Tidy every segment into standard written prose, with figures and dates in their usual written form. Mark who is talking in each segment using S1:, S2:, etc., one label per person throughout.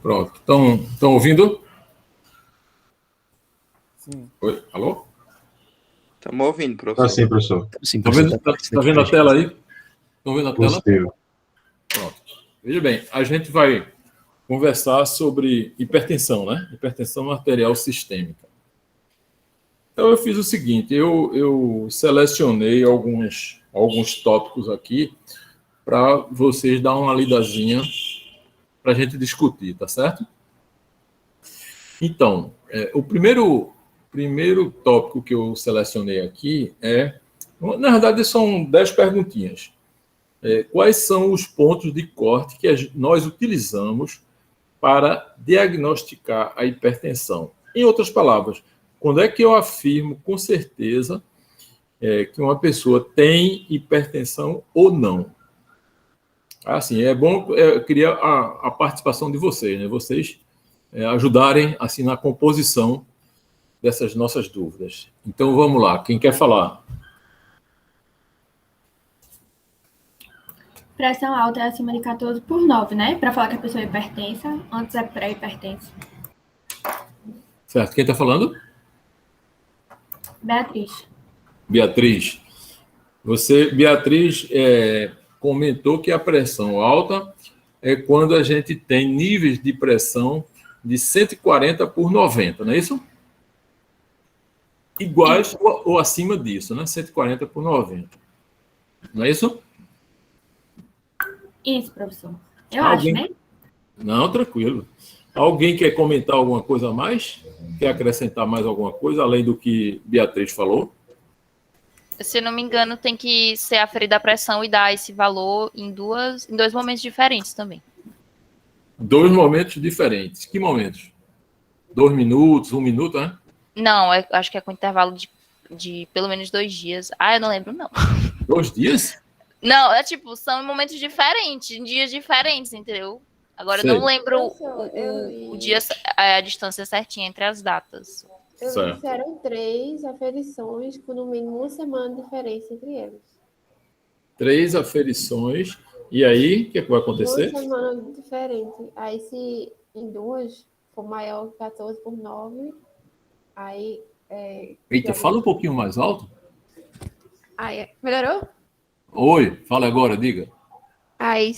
S1: Pronto. Estão ouvindo?
S2: Sim.
S1: Oi, alô?
S3: Estamos ouvindo, professor.
S4: Sim, professor.
S1: Está vendo a tela aí? Estão vendo a tela?
S4: Positivo.
S1: Pronto. Veja bem, a gente vai conversar sobre hipertensão, né? Hipertensão arterial sistêmica. Então, eu fiz o seguinte, eu selecionei alguns tópicos aqui para vocês dar uma lidazinha para a gente discutir, tá certo? Então, o primeiro tópico que eu selecionei aqui na verdade, são 10 perguntinhas. Quais são os pontos de corte que nós utilizamos para diagnosticar a hipertensão? Em outras palavras, quando é que eu afirmo com certeza que uma pessoa tem hipertensão ou não? Assim, é bom, eu queria a participação de vocês, né? Vocês ajudarem assim na composição dessas nossas dúvidas. Então, vamos lá. Quem quer falar?
S5: Pressão alta é acima de 14/9, né? Para falar que a pessoa é hipertensa, antes é pré-hipertensa.
S1: Certo. Quem está falando?
S5: Beatriz.
S1: Beatriz. Beatriz, comentou que a pressão alta é quando a gente tem níveis de pressão de 140/90, não é isso? Iguais ou acima disso, né? 140/90. Não é isso?
S5: Isso, professor. Eu acho, né?
S1: Não, tranquilo. Alguém quer comentar alguma coisa a mais? Quer acrescentar mais alguma coisa, além do que Beatriz falou?
S6: Se eu não me engano, tem que ser aferida a pressão e dar esse valor em dois momentos diferentes também.
S1: 2 momentos diferentes. Que momentos? 2 minutos, 1 minuto, né?
S6: Não, acho que é com intervalo de pelo menos 2 dias. Eu não lembro, não.
S1: 2 dias?
S6: Não, são em momentos diferentes, em dias diferentes, entendeu? Agora,
S1: Sei.
S6: eu não lembro
S7: Eu
S6: o dia, a distância certinha entre as datas.
S7: Eu disseram 3 aferições com no mínimo 1 semana de diferença entre elas.
S1: 3 aferições. E aí, o que vai acontecer?
S7: 1 semana diferente. Aí, se em 2 for maior que 14/9, aí...
S1: Eita, fala um pouquinho mais alto.
S7: Melhorou?
S1: Oi, fala agora, diga.
S7: Aí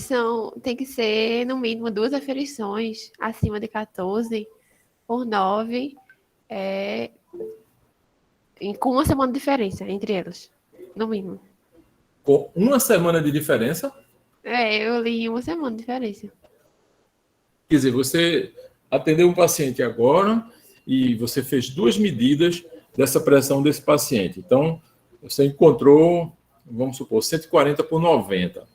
S7: tem que ser, no mínimo, 2 aferições acima de 14/9, com 1 semana de diferença entre elas, no mínimo.
S1: Com 1 semana de diferença?
S7: Eu li 1 semana de diferença.
S1: Quer dizer, você atendeu um paciente agora e você fez 2 medidas dessa pressão desse paciente. Então, você encontrou, vamos supor, 140/90.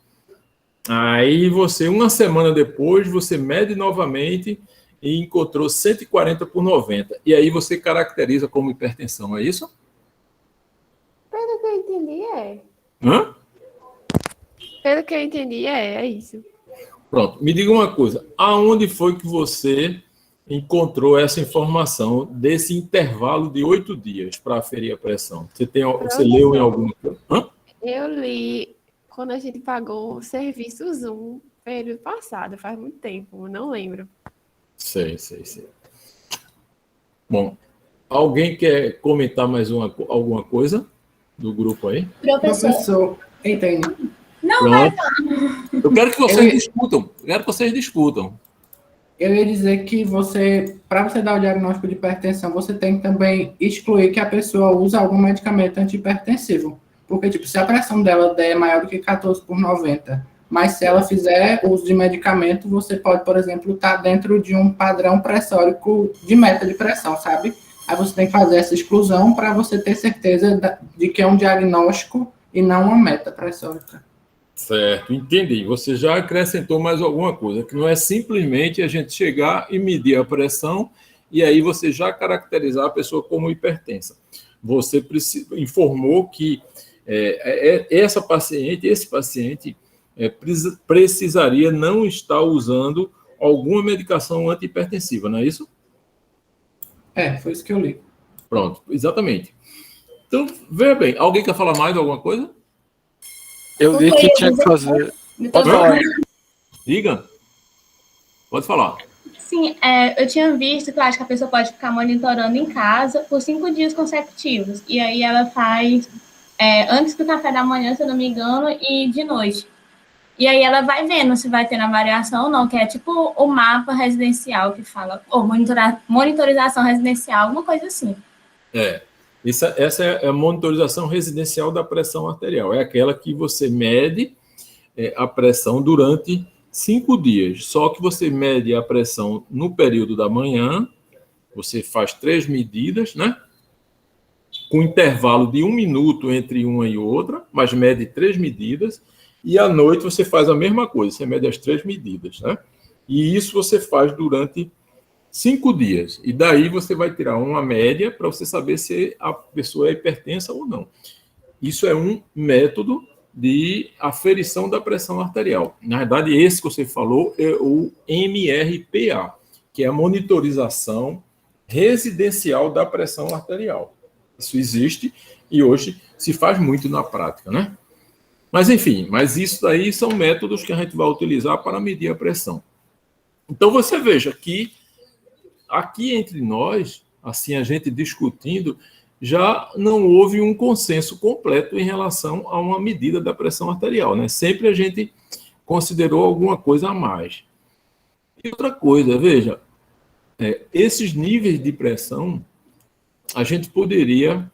S1: Aí você, 1 semana depois, você mede novamente e encontrou 140/90. E aí você caracteriza como hipertensão, é isso?
S7: Pelo que eu entendi,
S1: Hã?
S7: Pelo que eu entendi, é isso.
S1: Pronto, me diga uma coisa. Aonde foi que você encontrou essa informação desse intervalo de 8 dias para aferir a pressão? Você leu em alguma coisa? Hã?
S7: Eu li quando a gente pagou o serviço Zoom período passado, faz muito tempo, não lembro.
S1: Sei. Bom, alguém quer comentar mais alguma coisa do grupo aí?
S8: Professor, entende?
S9: Não,
S1: Eu quero que vocês discutam.
S8: Eu ia dizer que para você dar o diagnóstico de hipertensão, você tem que também excluir que a pessoa usa algum medicamento antihipertensivo. Porque, se a pressão dela der maior do que 14/90, mas se ela fizer uso de medicamento, você pode, por exemplo, estar dentro de um padrão pressórico de meta de pressão, sabe? Aí você tem que fazer essa exclusão para você ter certeza de que é um diagnóstico e não uma meta pressórica.
S1: Certo, entendi. Você já acrescentou mais alguma coisa, que não é simplesmente a gente chegar e medir a pressão e aí você já caracterizar a pessoa como hipertensa. Você informou que esse paciente precisaria não estar usando alguma medicação antihipertensiva, não é isso?
S8: Foi isso que eu li.
S1: Pronto, exatamente. Então, veja bem, alguém quer falar mais de alguma coisa?
S2: Eu vi que tinha que fazer.
S1: Pode falar. Diga. Pode falar.
S5: Sim, eu tinha visto que eu acho que a pessoa pode ficar monitorando em casa por 5 dias consecutivos. E aí ela faz antes do café da manhã, se eu não me engano, e de noite. E aí ela vai vendo se vai tendo a variação ou não, que é tipo o mapa residencial que fala, ou monitorização residencial, alguma coisa assim.
S1: Essa é a monitorização residencial da pressão arterial. É aquela que você mede a pressão durante 5 dias. Só que você mede a pressão no período da manhã, você faz 3 medidas, né? Com intervalo de 1 minuto entre uma e outra, mas mede 3 medidas. E à noite você faz a mesma coisa, você mede as 3 medidas, né? E isso você faz durante 5 dias. E daí você vai tirar uma média para você saber se a pessoa é hipertensa ou não. Isso é um método de aferição da pressão arterial. Na verdade, esse que você falou é o MRPA, que é a monitorização residencial da pressão arterial. Isso existe e hoje se faz muito na prática, né? Mas, enfim, isso daí são métodos que a gente vai utilizar para medir a pressão. Então, você veja que aqui entre nós, assim, a gente discutindo, já não houve um consenso completo em relação a uma medida da pressão arterial, né? Sempre a gente considerou alguma coisa a mais. E outra coisa, veja, esses níveis de pressão, a gente poderia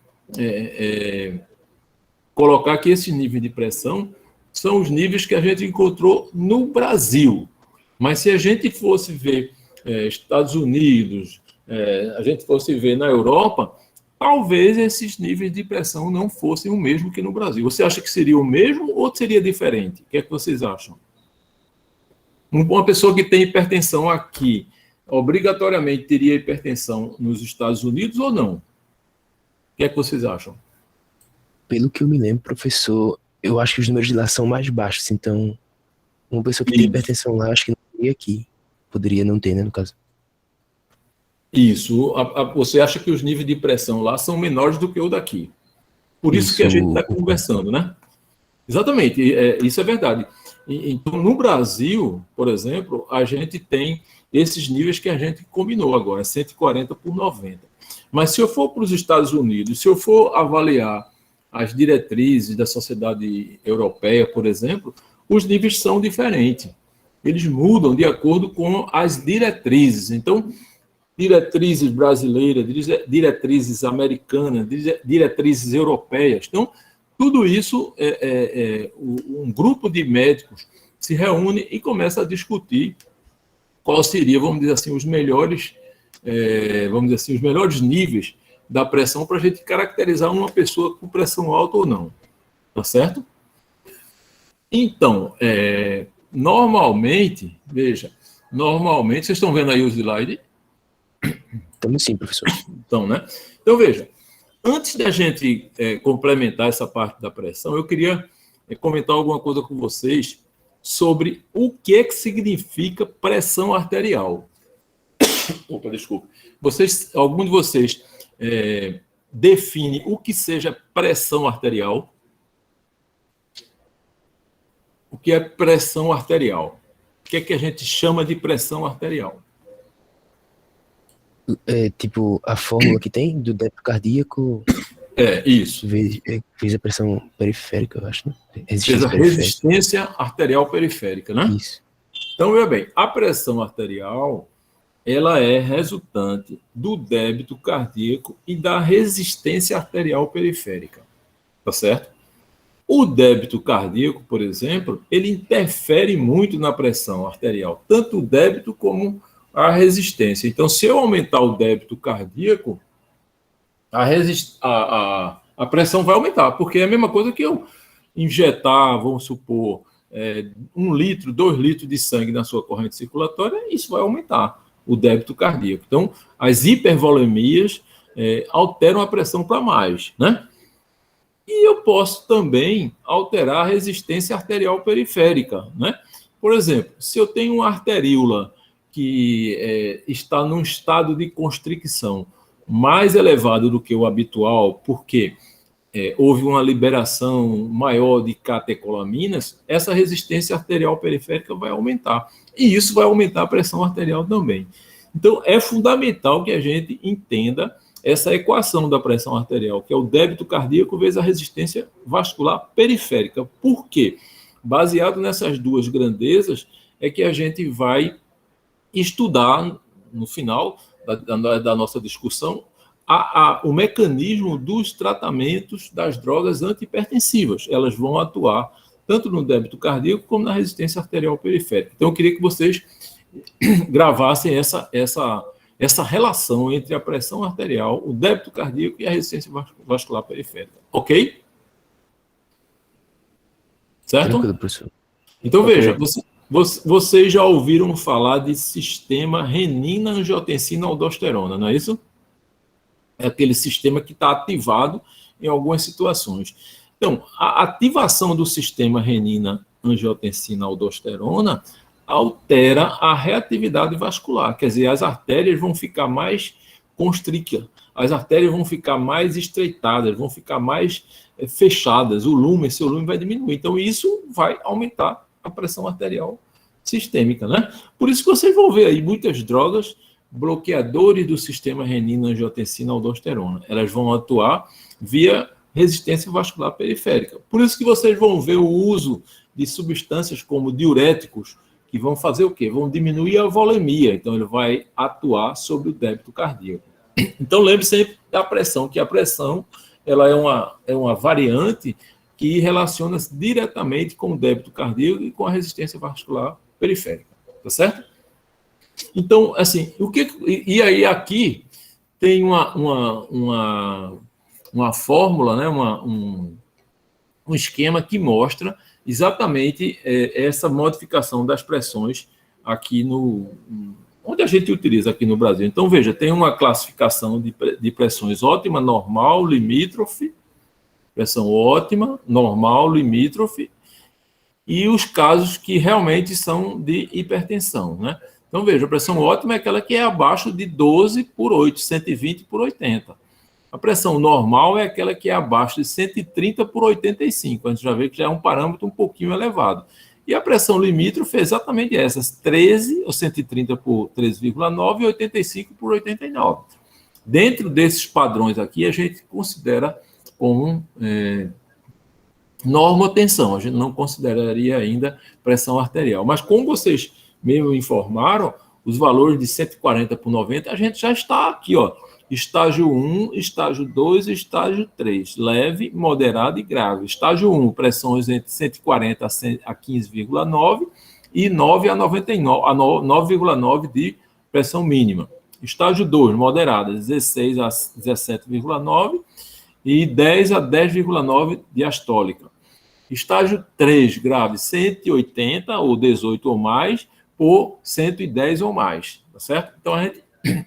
S1: colocar que esses níveis de pressão são os níveis que a gente encontrou no Brasil. Mas se a gente fosse ver Estados Unidos, a gente fosse ver na Europa, talvez esses níveis de pressão não fossem o mesmo que no Brasil. Você acha que seria o mesmo ou seria diferente? O que é que vocês acham? Uma pessoa que tem hipertensão aqui, obrigatoriamente teria hipertensão nos Estados Unidos ou não? O que é que vocês acham?
S2: Pelo que eu me lembro, professor, eu acho que os números de lá são mais baixos, então uma pessoa que tem hipertensão lá, acho que não teria aqui. Poderia não ter, né, no caso.
S1: Isso. Você acha que os níveis de pressão lá são menores do que o daqui. Por isso que a gente está conversando, né? Exatamente, isso é verdade. Então, no Brasil, por exemplo, a gente tem esses níveis que a gente combinou agora, 140 por 90. Mas se eu for para os Estados Unidos, se eu for avaliar as diretrizes da Sociedade Europeia, por exemplo, os níveis são diferentes. Eles mudam de acordo com as diretrizes. Então, diretrizes brasileiras, diretrizes americanas, diretrizes europeias. Então, tudo isso, um grupo de médicos se reúne e começa a discutir qual seria, vamos dizer assim, os melhores níveis da pressão para a gente caracterizar uma pessoa com pressão alta ou não. Tá certo? Então, normalmente, vocês estão vendo aí o slide?
S2: Estamos sim, professor.
S1: Então, né? Então, veja, antes da gente complementar essa parte da pressão, eu queria comentar alguma coisa com vocês sobre o que é que significa pressão arterial. Opa, desculpa. Algum de vocês define o que seja pressão arterial? O que é pressão arterial? O que é que a gente chama de pressão arterial?
S2: Tipo, a fórmula que tem do débito cardíaco.
S1: Isso.
S2: Fez a pressão periférica, eu acho, né?
S1: Fez a resistência arterial periférica, né?
S2: Isso.
S1: Então, veja bem, a pressão arterial, ela é resultante do débito cardíaco e da resistência arterial periférica. Tá certo? O débito cardíaco, por exemplo, ele interfere muito na pressão arterial, tanto o débito como a resistência. Então, se eu aumentar o débito cardíaco, a pressão vai aumentar, porque é a mesma coisa que eu injetar, vamos supor, 1 litro, 2 litros de sangue na sua corrente circulatória, isso vai aumentar o débito cardíaco. Então, as hipervolemias alteram a pressão para mais, né? E eu posso também alterar a resistência arterial periférica, né? Por exemplo, se eu tenho uma arteríola que está num estado de constricção mais elevado do que o habitual, porque houve uma liberação maior de catecolaminas, essa resistência arterial periférica vai aumentar. E isso vai aumentar a pressão arterial também. Então, é fundamental que a gente entenda essa equação da pressão arterial, que é o débito cardíaco vezes a resistência vascular periférica. Por quê? Baseado nessas duas grandezas, é que a gente vai estudar, no final da nossa discussão, o mecanismo dos tratamentos das drogas antihipertensivas. Elas vão atuar tanto no débito cardíaco como na resistência arterial periférica. Então, eu queria que vocês gravassem essa relação entre a pressão arterial, o débito cardíaco e a resistência vascular periférica. Ok? Certo?
S2: Tranquilo, professor.
S1: Então,
S2: Ok.
S1: veja, vocês já ouviram falar de sistema renina-angiotensina-aldosterona, não é isso? É aquele sistema que está ativado em algumas situações. Então, a ativação do sistema renina-angiotensina-aldosterona altera a reatividade vascular, quer dizer, as artérias vão ficar mais constrictas, as artérias vão ficar mais estreitadas, vão ficar mais fechadas, seu lume vai diminuir. Então, isso vai aumentar a pressão arterial sistêmica, né? Por isso que vocês vão ver aí muitas drogas bloqueadores do sistema renina-angiotensina-aldosterona. Elas vão atuar via resistência vascular periférica. Por isso que vocês vão ver o uso de substâncias como diuréticos, que vão fazer o quê? Vão diminuir a volemia, então ele vai atuar sobre o débito cardíaco. Então lembre sempre da pressão, que a pressão ela é uma variante que relaciona-se diretamente com o débito cardíaco e com a resistência vascular periférica, tá certo? Então, assim, e aí aqui tem uma fórmula, né, um esquema que mostra exatamente essa modificação das pressões aqui onde a gente utiliza aqui no Brasil. Então, veja, tem uma classificação de pressões ótima, normal, limítrofe, pressão ótima, normal, limítrofe, e os casos que realmente são de hipertensão, né? Então, veja, a pressão ótima é aquela que é abaixo de 12/8, 120/80. A pressão normal é aquela que é abaixo de 130/85. A gente já vê que já é um parâmetro um pouquinho elevado. E a pressão limítrofe é exatamente essas, 13, ou 130 por 13,9 e 85/89. Dentro desses padrões aqui, a gente considera como normotensão. A gente não consideraria ainda pressão arterial. Mas como vocês mesmo informaram, os valores de 140/90, a gente já está aqui, ó. Estágio 1, estágio 2 e estágio 3. Leve, moderado e grave. Estágio 1, pressões entre 140 a 15,9 e 9 a 9,9 de pressão mínima. Estágio 2, moderada, 16 a 17,9 e 10 a 10,9 diastólica. Estágio 3, grave, 180 ou 18 ou mais por 110 ou mais, tá certo? Então,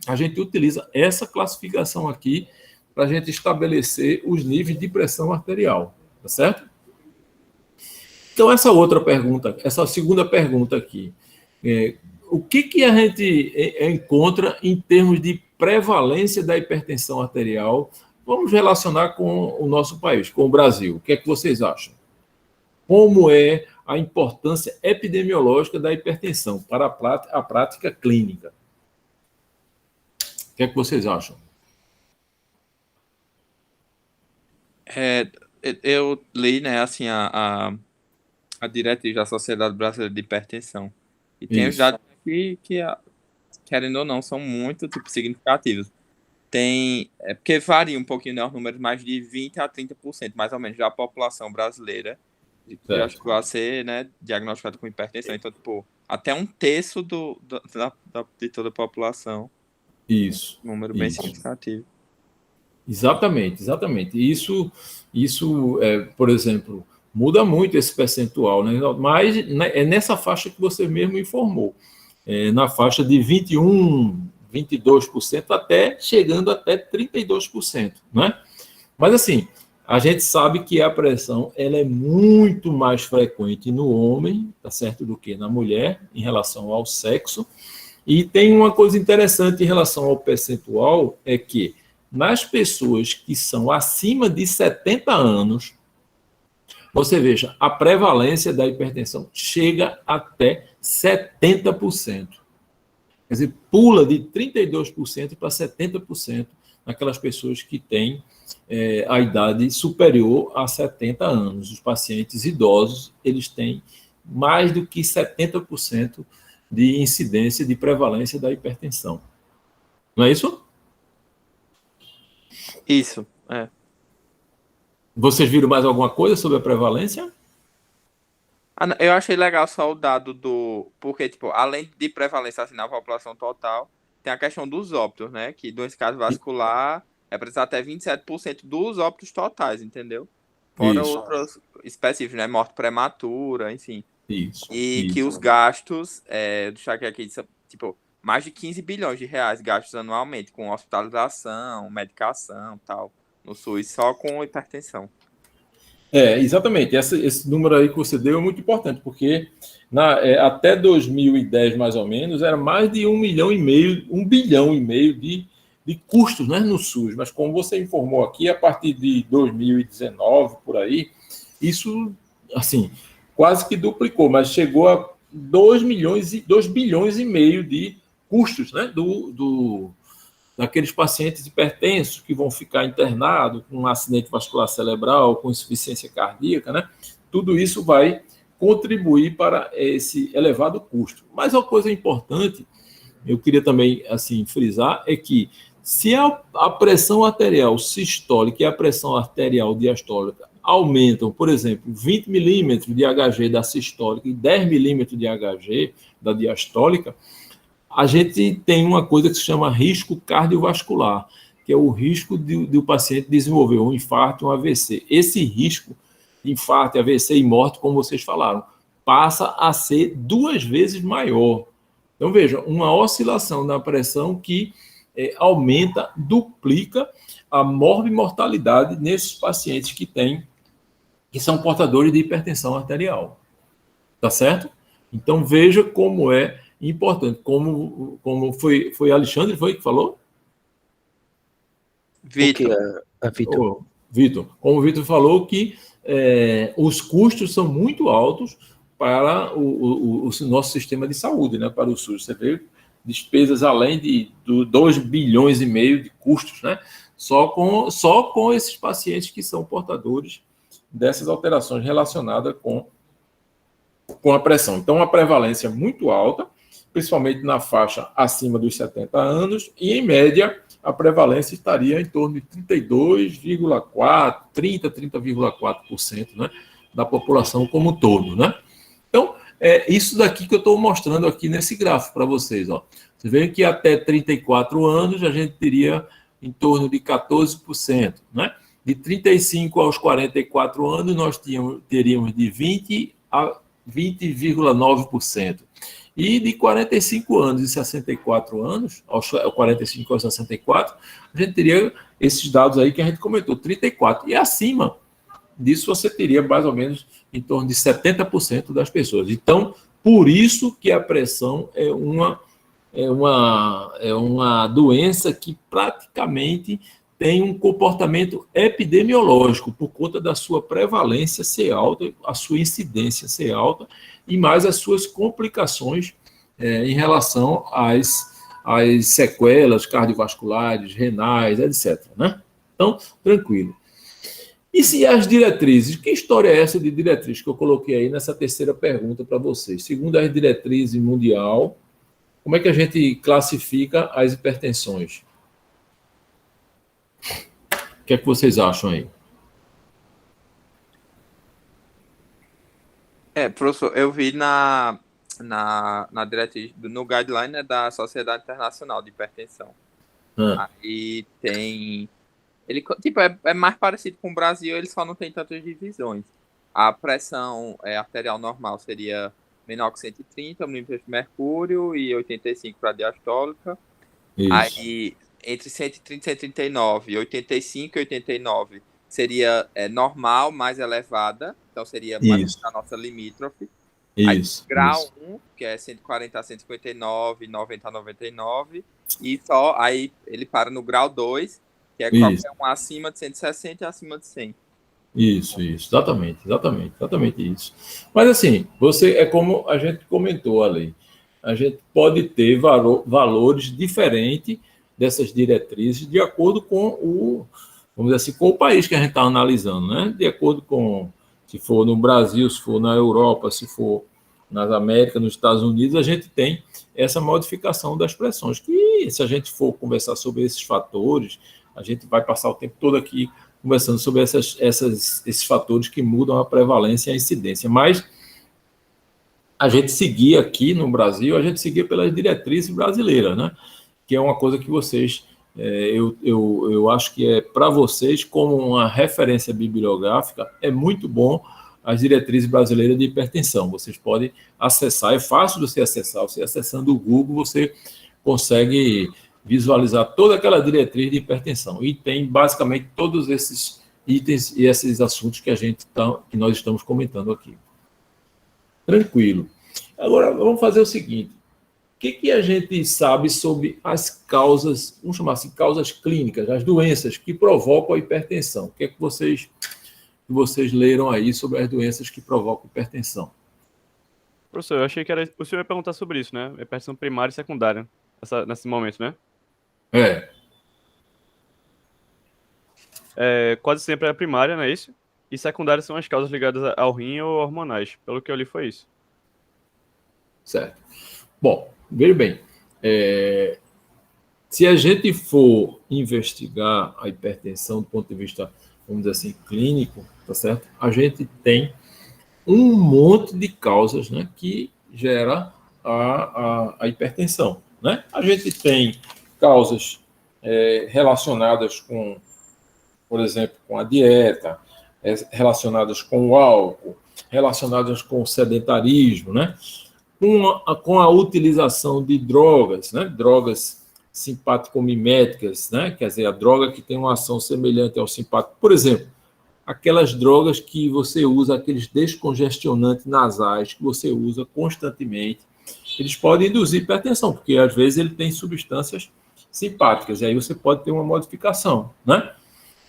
S1: a gente utiliza essa classificação aqui para a gente estabelecer os níveis de pressão arterial, tá certo? Então, essa segunda pergunta aqui, o que a gente encontra em termos de prevalência da hipertensão arterial? Vamos relacionar com o nosso país, com o Brasil. O que é que vocês acham? Como é a importância epidemiológica da hipertensão para a prática clínica? O que é que vocês acham?
S3: Eu li, né, assim, a diretriz da Sociedade Brasileira de Hipertensão. E tem os dados que, querendo ou não, são muito significativos. Porque varia um pouquinho, né, os números, mais de 20% a 30%, mais ou menos, da população brasileira que já chegou a ser, né, diagnosticado com hipertensão. Então, tipo, até 1/3 de toda a população.
S1: Isso.
S3: Número bem significativo.
S1: Exatamente. Isso por exemplo, muda muito esse percentual, né? Mas é nessa faixa que você mesmo informou. Na faixa de 21%, 22%, chegando até 32%, né? Mas, assim, a gente sabe que a pressão ela é muito mais frequente no homem, tá certo, do que na mulher, em relação ao sexo. E tem uma coisa interessante em relação ao percentual, é que nas pessoas que são acima de 70 anos, você veja, a prevalência da hipertensão chega até 70%. Quer dizer, pula de 32% para 70% naquelas pessoas que têm a idade superior a 70 anos. Os pacientes idosos, eles têm mais do que 70% de incidência, de prevalência da hipertensão. Não é isso?
S3: Isso, é.
S1: Vocês viram mais alguma coisa sobre a prevalência?
S3: Eu achei legal só o dado do... Porque, tipo, além de prevalência assim, na população total, tem a questão dos óbitos, né? Que doença cardiovascular representa até 27% dos óbitos totais, entendeu? Fora
S1: Isso.
S3: outros específicos, né? Morte prematura, enfim.
S1: Isso.
S3: E
S1: isso.
S3: que os gastos, deixar aqui, tipo, mais de 15 bilhões de reais gastos anualmente com hospitalização, medicação tal, no SUS, só com hipertensão.
S1: Exatamente. Esse número aí que você deu é muito importante, porque até 2010, mais ou menos, era mais de 1 bilhão e meio de custos, né, no SUS. Mas como você informou aqui, a partir de 2019, por aí, isso, assim, quase que duplicou, mas chegou a 2 bilhões e meio de custos, né, daqueles pacientes hipertensos que vão ficar internados com um acidente vascular cerebral, com insuficiência cardíaca, né? Tudo isso vai contribuir para esse elevado custo. Mas uma coisa importante, eu queria também assim frisar, é que se a pressão arterial sistólica e a pressão arterial diastólica aumentam, por exemplo, 20 milímetros de Hg da sistólica e 10 milímetros de Hg da diastólica, a gente tem uma coisa que se chama risco cardiovascular, que é o risco de o paciente desenvolver um infarto, um AVC. Esse risco de infarto, AVC e morte, como vocês falaram, passa a ser 2 vezes maior. Então, veja, uma oscilação na pressão que aumenta, duplica a morbimortalidade nesses pacientes que são portadores de hipertensão arterial. Tá certo? Então, veja como é importante, como foi Alexandre, foi que falou?
S3: Vitor.
S2: Vitor.
S1: Vitor, como o Vitor falou, que os custos são muito altos para o nosso sistema de saúde, né, para o SUS. Você vê despesas além de 2 bilhões e meio de custos, né, só com esses pacientes que são portadores dessas alterações relacionadas com a pressão. Então, a prevalência é muito alta, principalmente na faixa acima dos 70 anos, e, em média, a prevalência estaria em torno de 32,4%, 30,4%, né, da população como um todo, né? Então, é isso daqui que eu estou mostrando aqui nesse gráfico para vocês, ó. Você vê que até 34 anos a gente teria em torno de 14%, né? De 35 aos 44 anos, nós teríamos de 20 a 20,9%. E de 45 anos e 64 anos, aos 45 aos 64, a gente teria esses dados aí que a gente comentou, 34. E acima disso, você teria mais ou menos em torno de 70% das pessoas. Então, por isso que a pressão é uma doença que praticamente tem um comportamento epidemiológico, por conta da sua prevalência ser alta, a sua incidência ser alta, e mais as suas complicações em relação às sequelas cardiovasculares, renais, etc. Né? Então, tranquilo. E se as diretrizes? Que história é essa de diretriz que eu coloquei aí nessa terceira pergunta para vocês? Segundo as diretrizes mundial, como é que a gente classifica as hipertensões? O que é que vocês acham aí?
S3: Professor, eu vi na diretriz, no guideline, né, da Sociedade Internacional de Hipertensão. Aí tem... Ele, tipo, é mais parecido com o Brasil, ele só não tem tantas divisões. A pressão arterial normal seria menor que 130 milímetros de mercúrio e 85 para a diastólica. Isso. Aí, entre 130 e 139, 85 e 89 seria normal, mais elevada, então seria mais a nossa limítrofe.
S1: Isso.
S3: Aí, grau 1, que é 140 a 159, 90 a 99, e só aí ele para no grau 2, que é qualquer um acima de 160 e acima de 100.
S1: Isso, exatamente isso. Mas assim, é como a gente comentou ali, a gente pode ter valores diferentes dessas diretrizes de acordo com vamos dizer assim, com o país que a gente está analisando, né? De acordo com, se for no Brasil, se for na Europa, se for nas Américas, nos Estados Unidos, a gente tem essa modificação das pressões, que se a gente for conversar sobre esses fatores, a gente vai passar o tempo todo aqui conversando sobre esses fatores que mudam a prevalência e a incidência. Mas a gente seguia aqui no Brasil, a gente seguia pelas diretrizes brasileiras, né? Que é uma coisa que vocês, eu acho que é para vocês, como uma referência bibliográfica, é muito bom as diretrizes brasileiras de hipertensão. Vocês podem acessar, é fácil de você acessar. Você acessando o Google, você consegue visualizar toda aquela diretriz de hipertensão. E tem basicamente todos esses itens e esses assuntos que que nós estamos comentando aqui. Tranquilo. Agora, vamos fazer o seguinte. O que a gente sabe sobre as causas, vamos chamar assim, causas clínicas, as doenças que provocam a hipertensão? O que é que vocês leram aí sobre as doenças que provocam hipertensão?
S4: Professor, eu achei que o senhor ia perguntar sobre isso, né? Hipertensão primária e secundária, nesse momento, né? Quase sempre é a primária, não é isso? E secundárias são as causas ligadas ao rim ou hormonais. Pelo que eu li, foi isso.
S1: Certo. Bom, veja bem, se a gente for investigar a hipertensão do ponto de vista, vamos dizer assim, clínico, tá certo? A gente tem um monte de causas, né, que gera a hipertensão, né? A gente tem causas relacionadas com, por exemplo, com a dieta, relacionadas com o álcool, relacionadas com o sedentarismo, né? Com a utilização de drogas, né? Drogas simpático-miméticas, né? Quer dizer, a droga que tem uma ação semelhante ao simpático. Por exemplo, aquelas drogas que você usa, aqueles descongestionantes nasais que você usa constantemente, eles podem induzir hipertensão, porque às vezes ele tem substâncias simpáticas, e aí você pode ter uma modificação, né?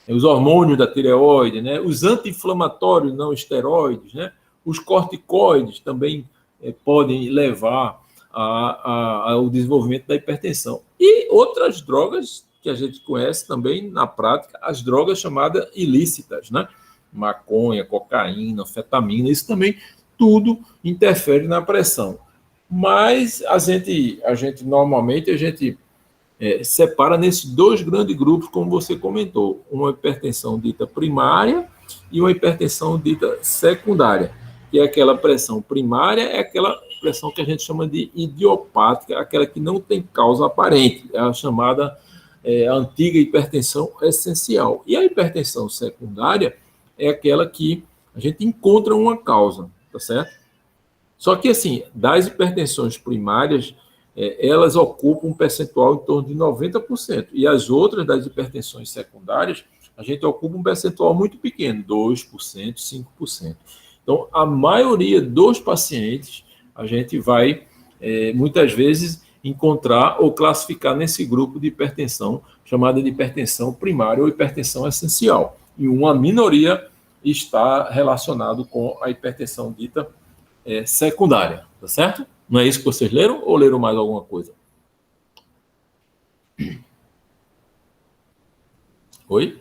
S1: Os hormônios da tireoide, né? Os anti-inflamatórios não esteroides, né? Os corticoides também podem levar ao desenvolvimento da hipertensão. E outras drogas que a gente conhece também na prática, as drogas chamadas ilícitas, né? Maconha, cocaína, anfetamina, isso também tudo interfere na pressão. Mas a gente normalmente separa nesses dois grandes grupos, como você comentou, uma hipertensão dita primária e uma hipertensão dita secundária, que é aquela pressão primária, é aquela pressão que a gente chama de idiopática, aquela que não tem causa aparente, é a chamada a antiga hipertensão essencial. E a hipertensão secundária é aquela que a gente encontra uma causa, tá certo? Só que, assim, das hipertensões primárias, elas ocupam um percentual em torno de 90%. E as outras, das hipertensões secundárias, a gente ocupa um percentual muito pequeno, 2%, 5%. Então, a maioria dos pacientes, a gente vai, muitas vezes, encontrar ou classificar nesse grupo de hipertensão, chamada de hipertensão primária ou hipertensão essencial. E uma minoria está relacionado com a hipertensão dita secundária, tá certo? Não é isso que vocês leram ou leram mais alguma coisa? Oi?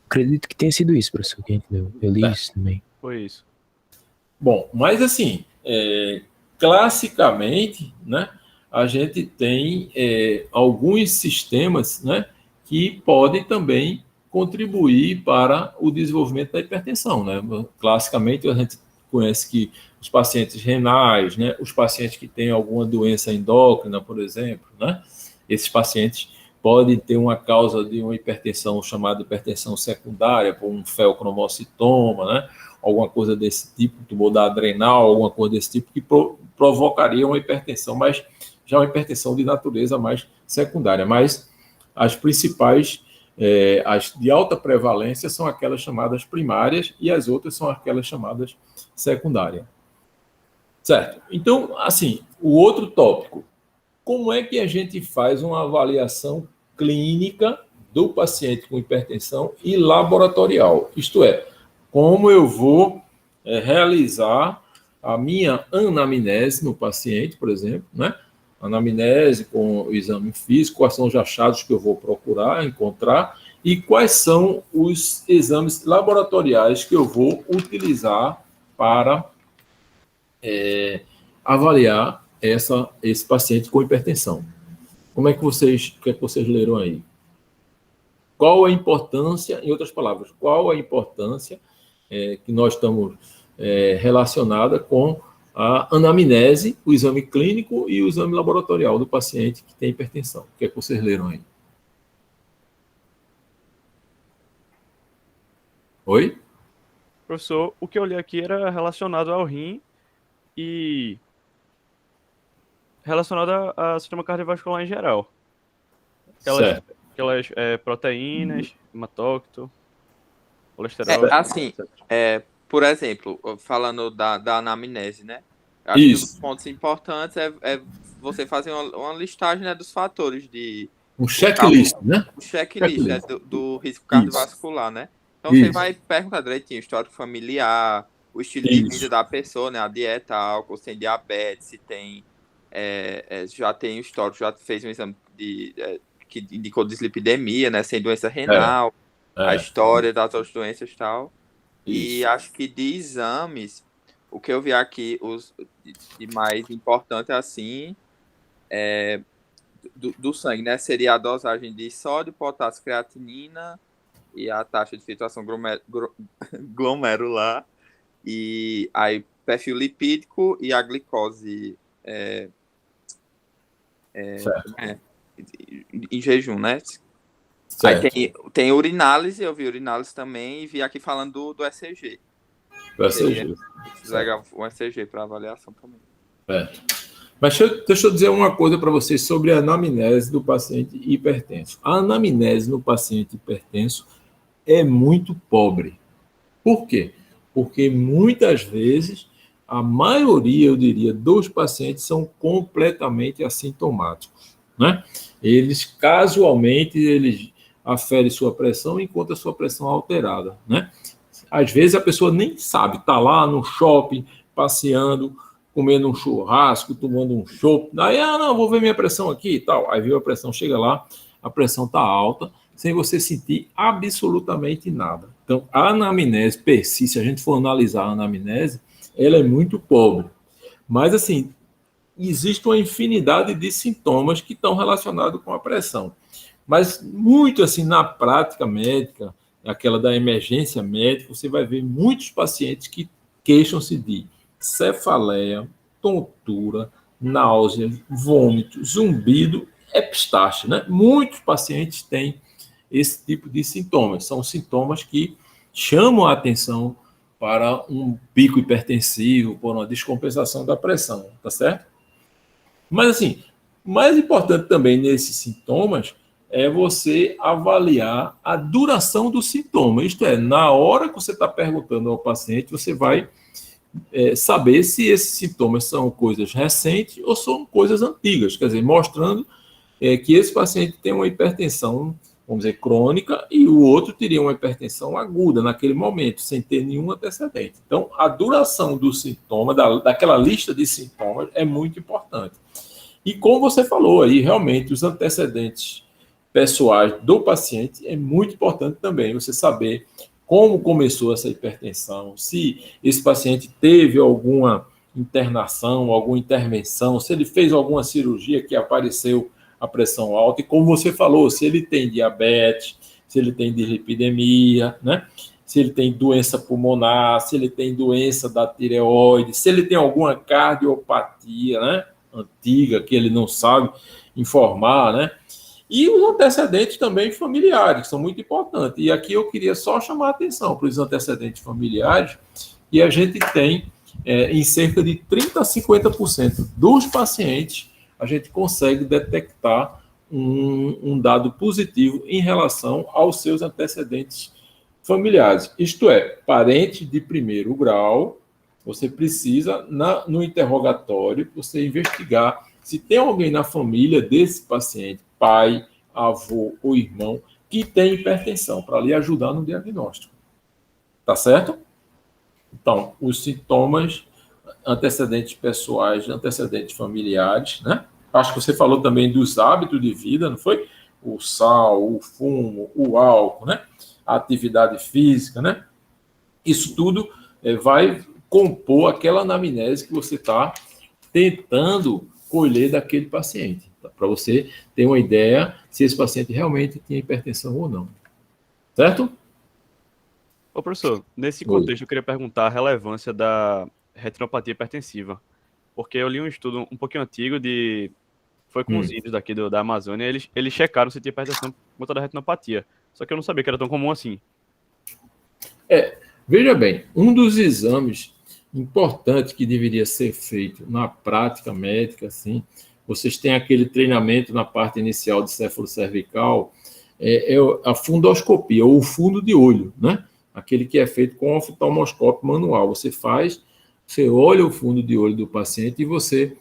S2: Acredito que tenha sido isso, professor, que a gente leu. Eu li isso também.
S4: Foi isso.
S1: Bom, mas assim, classicamente, né, a gente tem alguns sistemas, né, que podem também contribuir para o desenvolvimento da hipertensão, né? Classicamente, a gente conhece que os pacientes renais, né, os pacientes que têm alguma doença endócrina, por exemplo, né, esses pacientes podem ter uma causa de uma hipertensão chamada hipertensão secundária, por um feocromocitoma, né, alguma coisa desse tipo, tumor da adrenal, alguma coisa desse tipo, que provocaria uma hipertensão, mas já uma hipertensão de natureza mais secundária. Mas as principais, as de alta prevalência, são aquelas chamadas primárias e as outras são aquelas chamadas secundárias. Certo? Então, assim, o outro tópico, como é que a gente faz uma avaliação clínica do paciente com hipertensão e laboratorial? Isto é, como eu vou realizar a minha anamnese no paciente, por exemplo, né? Anamnese com o exame físico, quais são os achados que eu vou procurar, encontrar, e quais são os exames laboratoriais que eu vou utilizar para avaliar esse paciente com hipertensão. O que é que vocês leram aí? Qual a importância, em outras palavras, qual a importância que nós estamos relacionada com a anamnese, o exame clínico e o exame laboratorial do paciente que tem hipertensão? O que é que vocês leram aí? Oi?
S4: Professor, o que eu li aqui era relacionado ao rim e relacionado ao sistema cardiovascular em geral.
S1: Certo.
S4: Aquelas proteínas, hematócrito, colesterol.
S3: Assim, por exemplo, falando da anamnese, né? Acho
S1: Isso.
S3: que um dos pontos importantes é você fazer uma listagem, né, dos fatores de...
S1: Um checklist, né?
S3: O checklist, né,
S1: Checklist.
S3: do risco cardiovascular, né? Então
S1: Isso.
S3: você vai perguntar direitinho o histórico familiar, o estilo de vida da pessoa, né? A dieta, álcool, se tem diabetes, se tem... já tem o histórico, já fez um exame que indicou dislipidemia, né? Sem doença renal, a história das outras doenças e tal. E acho que de exames, o que eu vi aqui, os de mais importante, assim, do sangue, né? Seria a dosagem de sódio, potássio, creatinina e a taxa de filtração glomerular. E aí, perfil lipídico e a glicose em jejum, né?
S1: Certo.
S3: Aí tem urinálise, eu vi urinálise também e vi aqui falando do ECG.
S1: O ECG.
S3: Legal, o ECG para avaliação também.
S1: Mas deixa eu dizer uma coisa para vocês sobre a anamnese do paciente hipertenso. A anamnese no paciente hipertenso é muito pobre. Por quê? Porque muitas vezes, a maioria, eu diria, dos pacientes são completamente assintomáticos, né? Eles, casualmente, aferem sua pressão e encontram a sua pressão alterada, né? Às vezes a pessoa nem sabe, está lá no shopping, passeando, comendo um churrasco, tomando um chopp, aí, não, vou ver minha pressão aqui e tal. Aí viu a pressão, chega lá, a pressão está alta, sem você sentir absolutamente nada. Então, a anamnese per si, se a gente for analisar a anamnese, ela é muito pobre. Mas, assim, existe uma infinidade de sintomas que estão relacionados com a pressão. Mas, muito assim, na prática médica, aquela da emergência médica, você vai ver muitos pacientes que queixam-se de cefaleia, tontura, náusea, vômito, zumbido, epistaxe, né? Muitos pacientes têm esse tipo de sintomas. São sintomas que chamam a atenção para um pico hipertensivo, por uma descompensação da pressão, tá certo? Mas, assim, mais importante também nesses sintomas é você avaliar a duração do sintoma. Isto é, na hora que você está perguntando ao paciente, você vai saber se esses sintomas são coisas recentes ou são coisas antigas, quer dizer, mostrando que esse paciente tem uma hipertensão, vamos dizer, crônica, e o outro teria uma hipertensão aguda naquele momento, sem ter nenhum antecedente. Então, a duração do sintoma, daquela lista de sintomas, é muito importante. E como você falou aí, realmente, os antecedentes pessoais do paciente é muito importante também, você saber como começou essa hipertensão, se esse paciente teve alguma internação, alguma intervenção, se ele fez alguma cirurgia que apareceu a pressão alta, e como você falou, se ele tem diabetes, se ele tem dislipidemia, né? Se ele tem doença pulmonar, se ele tem doença da tireoide, se ele tem alguma cardiopatia, né, antiga, que ele não sabe informar, né? E os antecedentes também familiares, que são muito importantes. E aqui eu queria só chamar a atenção para os antecedentes familiares, que a gente tem em cerca de 30% a 50% dos pacientes, a gente consegue detectar um dado positivo em relação aos seus antecedentes familiares. Isto é, parentes de primeiro grau, você precisa, no interrogatório, você investigar se tem alguém na família desse paciente, pai, avô ou irmão, que tem hipertensão, para lhe ajudar no diagnóstico. Tá certo? Então, os sintomas, antecedentes pessoais, antecedentes familiares, né? Acho que você falou também dos hábitos de vida, não foi? O sal, o fumo, o álcool, né? A atividade física, né? Isso tudo vai compor aquela anamnese que você está tentando colher daquele paciente, tá? Para você ter uma ideia se esse paciente realmente tinha hipertensão ou não. Certo?
S4: Ô, professor, nesse
S1: Oi.
S4: contexto eu queria perguntar a relevância da retinopatia hipertensiva. Porque eu li um estudo um pouquinho antigo foi com os índios daqui da Amazônia, eles checaram se tinha hipertensão por conta da retinopatia. Só que eu não sabia que era tão comum assim.
S1: Veja bem, um dos exames importantes que deveria ser feito na prática médica, assim, vocês têm aquele treinamento na parte inicial de céfalo-cervical, é a fundoscopia, ou o fundo de olho, né? Aquele que é feito com oftalmoscópio manual. Você olha o fundo de olho do paciente e você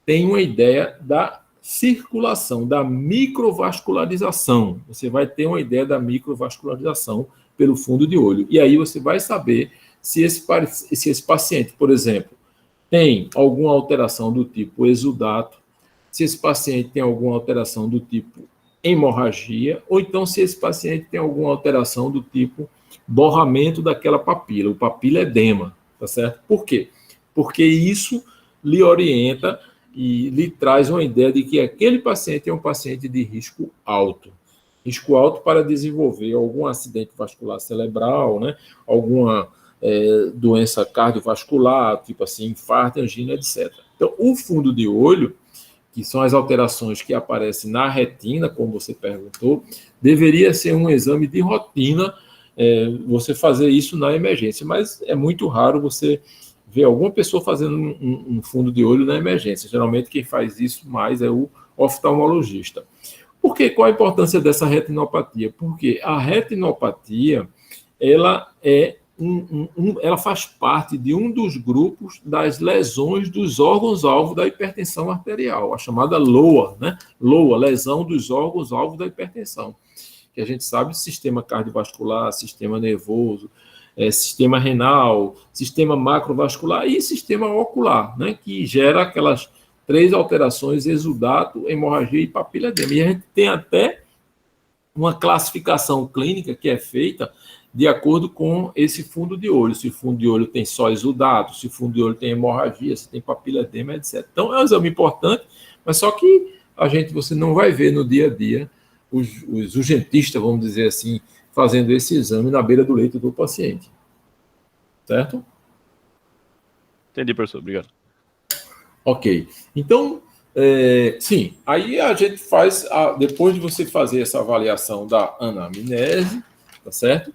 S1: tem uma ideia da circulação, da microvascularização. Você vai ter uma ideia da microvascularização pelo fundo de olho. E aí você vai saber se esse paciente, por exemplo, tem alguma alteração do tipo exudato, se esse paciente tem alguma alteração do tipo hemorragia, ou então se esse paciente tem alguma alteração do tipo borramento daquela papila, o papiledema, tá certo? Por quê? Porque isso lhe orienta e lhe traz uma ideia de que aquele paciente é um paciente de risco alto para desenvolver algum acidente vascular cerebral, né? Alguma doença cardiovascular, tipo assim, infarto, angina, etc. Então, o fundo de olho, que são as alterações que aparecem na retina, como você perguntou, deveria ser um exame de rotina, você fazer isso na emergência, mas é muito raro você ver alguma pessoa fazendo um fundo de olho na emergência. Geralmente quem faz isso mais é o oftalmologista. Por quê? Qual a importância dessa retinopatia? Porque a retinopatia, ela ela faz parte de um dos grupos das lesões dos órgãos-alvo da hipertensão arterial, a chamada LOA, né? LOA, lesão dos órgãos-alvo da hipertensão. Que a gente sabe, sistema cardiovascular, sistema nervoso, sistema renal, sistema macrovascular e sistema ocular, né? Que gera aquelas 3 alterações: exudato, hemorragia e papiledema. E a gente tem até uma classificação clínica que é feita de acordo com esse fundo de olho. Se o fundo de olho tem só exudato, se o fundo de olho tem hemorragia, se tem papiledema, etc. Então, é um exame importante, mas só que você não vai ver no dia a dia os urgentistas, vamos dizer assim, fazendo esse exame na beira do leito do paciente. Certo?
S4: Entendi, professor. Obrigado.
S1: Ok. Então, sim, aí a gente faz, depois de você fazer essa avaliação da anamnese, tá certo?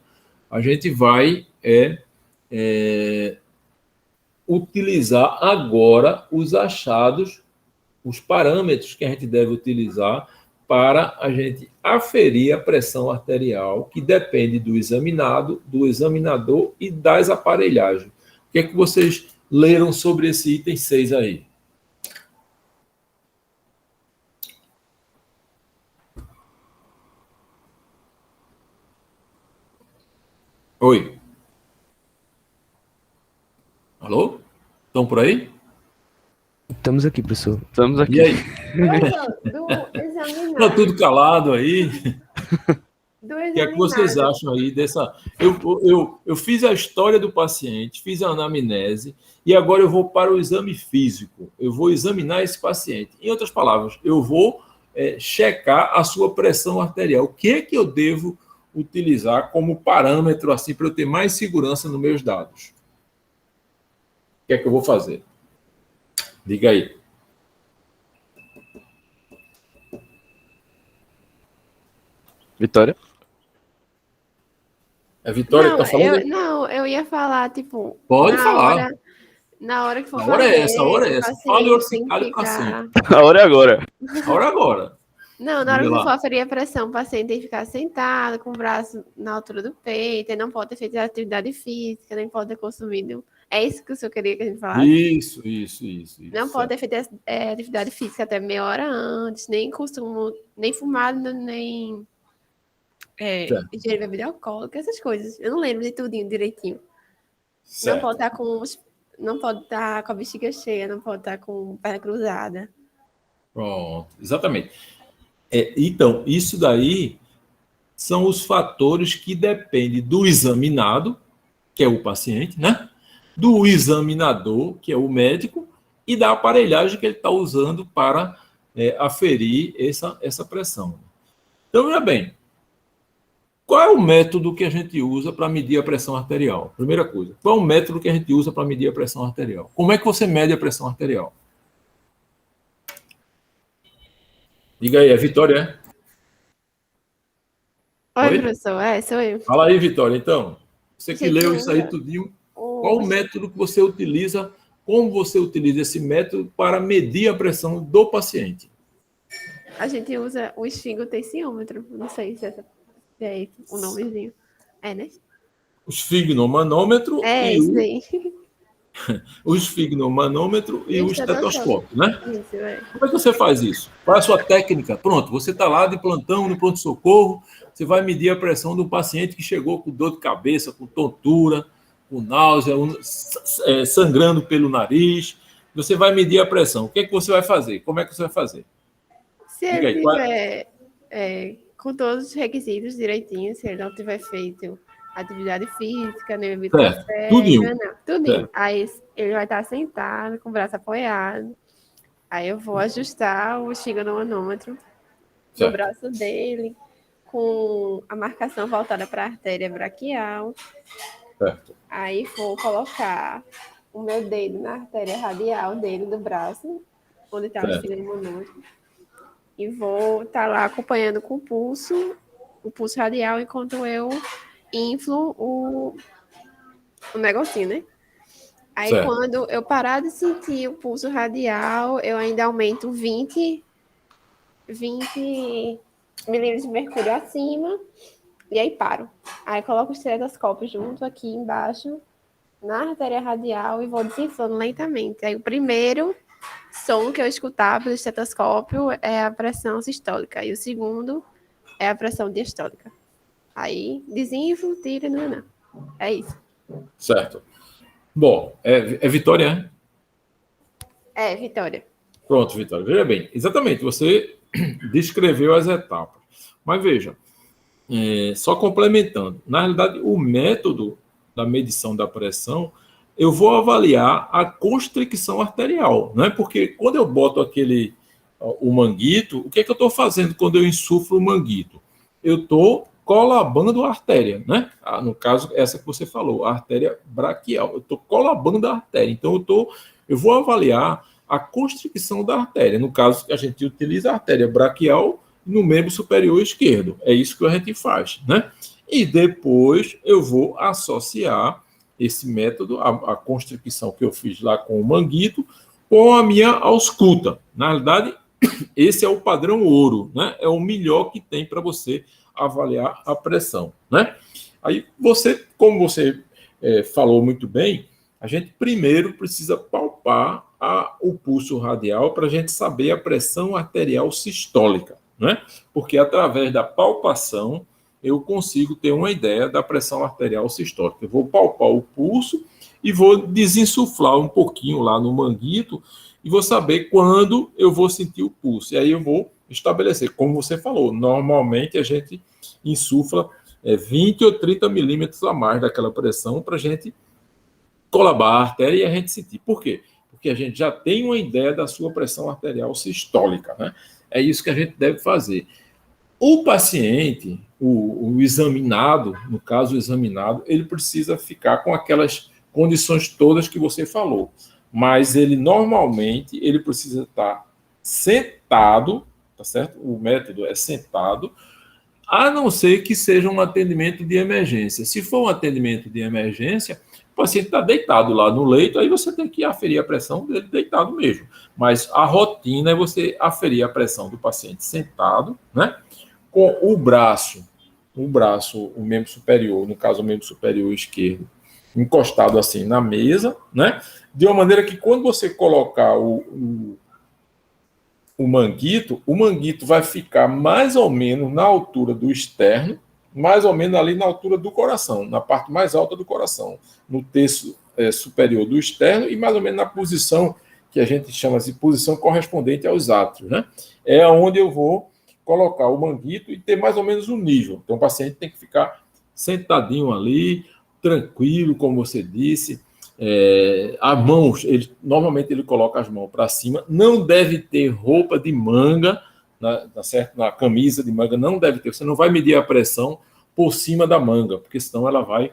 S1: A gente vai utilizar agora os achados, os parâmetros que a gente deve utilizar para a gente aferir a pressão arterial, que depende do examinado, do examinador e das aparelhagens. O que é que vocês leram sobre esse item 6 aí? Oi. Alô? Estão por aí?
S2: Estamos aqui, professor.
S4: Estamos aqui.
S1: E aí?
S7: Do examinar.
S1: Está tudo calado aí?
S7: Do
S1: O que é que vocês
S7: examinado.
S1: acham aí dessa... Eu fiz a história do paciente, fiz a anamnese, e agora eu vou para o exame físico. Eu vou examinar esse paciente. Em outras palavras, eu vou checar a sua pressão arterial. O que é que eu devo utilizar como parâmetro assim para eu ter mais segurança nos meus dados? O que é que eu vou fazer? Diga aí.
S4: Vitória?
S1: É a Vitória
S7: Não,
S1: que está falando?
S7: eu ia falar, tipo,
S1: Pode falar.
S7: Na hora que for
S1: A hora é essa, a hora é
S7: o
S1: essa.
S7: paciente
S1: Fale ou se
S7: tem que
S1: cale para
S7: ficar...
S1: sempre.
S4: A hora é agora.
S1: A hora é agora.
S7: Não, na hora que
S1: Diga
S7: for
S1: lá.
S7: aferir a pressão, o paciente tem que ficar sentado, com o braço na altura do peito, ele não pode ter feito atividade física, nem pode ter consumido... É isso que o senhor queria que a gente falasse?
S1: Isso.
S7: Não pode ter feito atividade física até meia hora antes, nem consumo, nem fumado, nem
S1: Certo.
S7: ingerir bebida alcoólica, essas coisas. Eu não lembro de tudinho direitinho.
S1: Certo.
S7: Não pode estar com a bexiga cheia, não pode estar com perna cruzada.
S1: Pronto, exatamente. Então, isso daí são os fatores que dependem do examinado, que é o paciente, né? Do examinador, que é o médico, e da aparelhagem que ele está usando para aferir essa pressão. Então, veja bem, qual é o método que a gente usa para medir a pressão arterial? Primeira coisa, qual é o método que a gente usa para medir a pressão arterial? Como é que você mede a pressão arterial? Diga aí, é Vitória,
S7: Oi,
S1: Oi?
S7: professor, sou eu.
S1: Fala aí, Vitória, então. Você que
S7: Gente,
S1: leu isso aí tudinho, qual o método que você utiliza, como você utiliza esse método para medir a pressão do paciente?
S7: A gente usa o esfingotensíômetro, não sei se é o nomezinho. Né?
S1: O esfigmomanômetro e
S7: Isso aí.
S1: o esfigmomanômetro e o estetoscópio, né?
S7: Isso,
S1: Como é que você faz isso? Qual é a sua técnica? Pronto, você está lá de plantão, no pronto-socorro, você vai medir a pressão do paciente que chegou com dor de cabeça, com tontura, com náusea, sangrando pelo nariz. Você vai medir a pressão. O que é que você vai fazer? Como é que você vai fazer?
S7: Se ele tiver com todos os requisitos direitinho, se ele não tiver feito atividade física, nem bebido café, tudinho. Aí ele vai estar sentado, com o braço apoiado. Aí eu vou ajustar o esfigmomanômetro no braço dele, com a marcação voltada para a artéria braquial.
S1: Certo.
S7: Aí vou colocar o meu dedo na artéria radial dele do braço, onde está o esfigmomanômetro. E vou estar lá acompanhando com o pulso radial, enquanto eu inflo o negocinho, né? Aí, quando eu parar de sentir o pulso radial, eu ainda aumento 20 milímetros de mercúrio acima, e aí paro. Aí coloco o estetoscópio junto aqui embaixo, na artéria radial, e vou desinflando lentamente. Aí o primeiro som que eu escutar pelo estetoscópio é a pressão sistólica, e o segundo é a pressão diastólica. Aí desinflo, tiro, não. É isso.
S1: Certo. Bom, é Vitória, né?
S7: Vitória.
S1: Pronto, Vitória. Veja bem, exatamente, você descreveu as etapas. Mas veja, só complementando, na realidade, o método da medição da pressão, eu vou avaliar a constricção arterial, né? Porque quando eu boto o manguito, o que é que eu estou fazendo quando eu insuflo o manguito? Eu estou colabando a artéria, né? No caso, essa que você falou, a artéria braquial. Eu estou colabando a artéria. Então, eu vou avaliar a constricção da artéria. No caso, a gente utiliza a artéria braquial no membro superior esquerdo. É isso que a gente faz, né? E depois eu vou associar esse método, a constricção que eu fiz lá com o manguito, com a minha ausculta. Na realidade, esse é o padrão ouro, né? É o melhor que tem para você avaliar a pressão, né? Aí como você falou muito bem, a gente primeiro precisa palpar o pulso radial para a gente saber a pressão arterial sistólica, né? Porque através da palpação eu consigo ter uma ideia da pressão arterial sistólica. Eu vou palpar o pulso e vou desinsuflar um pouquinho lá no manguito e vou saber quando eu vou sentir o pulso. E aí eu vou estabelecer, como você falou, normalmente a gente insufla 20 ou 30 milímetros a mais daquela pressão para a gente colabar a artéria e a gente sentir. Por quê? Porque a gente já tem uma ideia da sua pressão arterial sistólica, né? É isso que a gente deve fazer. O paciente, o examinado, no caso o examinado, ele precisa ficar com aquelas condições todas que você falou, mas ele normalmente ele precisa estar sentado, tá certo? O método é sentado, a não ser que seja um atendimento de emergência. Se for um atendimento de emergência, o paciente está deitado lá no leito, aí você tem que aferir a pressão dele deitado mesmo. Mas a rotina é você aferir a pressão do paciente sentado, né? Com o braço, o membro superior, no caso o membro superior esquerdo, encostado assim na mesa, né? De uma maneira que quando você colocar o manguito vai ficar mais ou menos na altura do externo, mais ou menos ali na altura do coração, na parte mais alta do coração, no terço superior do externo e mais ou menos na posição que a gente chama de posição correspondente aos átrios, né? É onde eu vou colocar o manguito e ter mais ou menos um nível. Então, o paciente tem que ficar sentadinho ali, tranquilo, como você disse. As mãos, normalmente ele coloca as mãos para cima, não deve ter roupa de manga, na camisa de manga, não deve ter. Você não vai medir a pressão por cima da manga, porque senão ela vai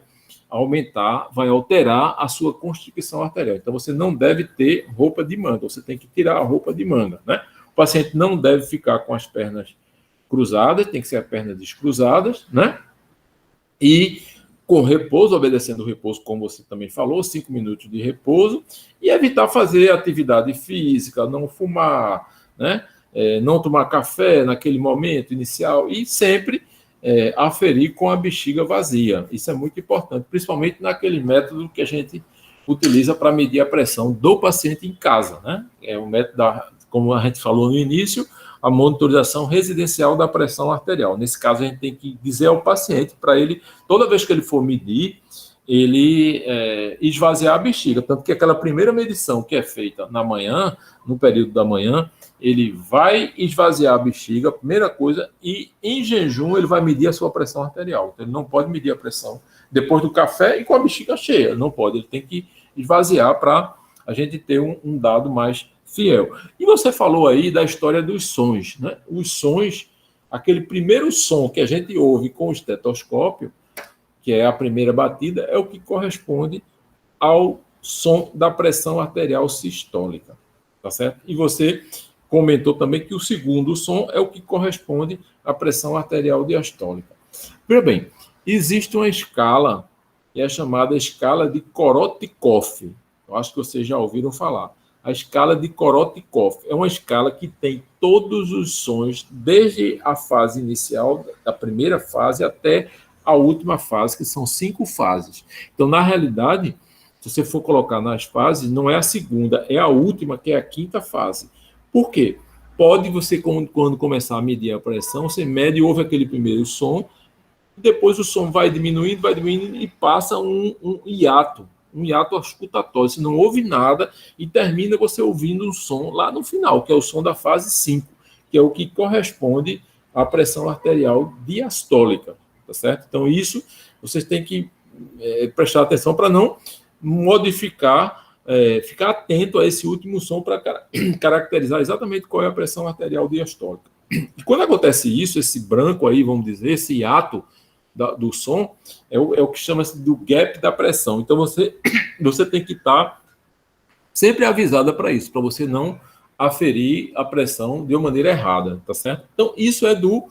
S1: aumentar, vai alterar a sua constricção arterial. Então, você não deve ter roupa de manga, você tem que tirar a roupa de manga, né? O paciente não deve ficar com as pernas cruzadas, tem que ser as pernas descruzadas, né? E com repouso, obedecendo o repouso, como você também falou, 5 minutos de repouso, e evitar fazer atividade física, não fumar, né? Não tomar café naquele momento inicial, e sempre aferir com a bexiga vazia. Isso é muito importante, principalmente naquele método que a gente utiliza para medir a pressão do paciente em casa, né? É o método, como a gente falou no início, a monitorização residencial da pressão arterial. Nesse caso, a gente tem que dizer ao paciente, para ele, toda vez que ele for medir, ele esvaziar a bexiga. Tanto que aquela primeira medição que é feita na manhã, no período da manhã, ele vai esvaziar a bexiga, primeira coisa, e em jejum ele vai medir a sua pressão arterial. Então, ele não pode medir a pressão depois do café e com a bexiga cheia. Não pode, ele tem que esvaziar para a gente ter um dado mais fiel. E você falou aí da história dos sons, né? Os sons, aquele primeiro som que a gente ouve com o estetoscópio, que é a primeira batida, é o que corresponde ao som da pressão arterial sistólica, tá certo? E você comentou também que o segundo som é o que corresponde à pressão arterial diastólica. Veja bem, existe uma escala, que é chamada escala de Korotkov. Eu acho que vocês já ouviram falar. A escala de Korotkov é uma escala que tem todos os sons, desde a fase inicial, da primeira fase, até a última fase, que são 5 fases. Então, na realidade, se você for colocar nas fases, não é a segunda, é a última, que é a 5ª fase. Por quê? Pode você, quando começar a medir a pressão, você mede e ouve aquele primeiro som, depois o som vai diminuindo e passa um hiato auscultatório. Você não ouve nada e termina você ouvindo um som lá no final, que é o som da fase 5, que é o que corresponde à pressão arterial diastólica, tá certo? Então, isso vocês têm que prestar atenção para não modificar, ficar atento a esse último som para caracterizar exatamente qual é a pressão arterial diastólica. E quando acontece isso, esse branco aí, vamos dizer, esse hiato do som, é o que chama-se do gap da pressão. Então, você tem que estar sempre avisada para isso, para você não aferir a pressão de uma maneira errada, tá certo? Então, isso é do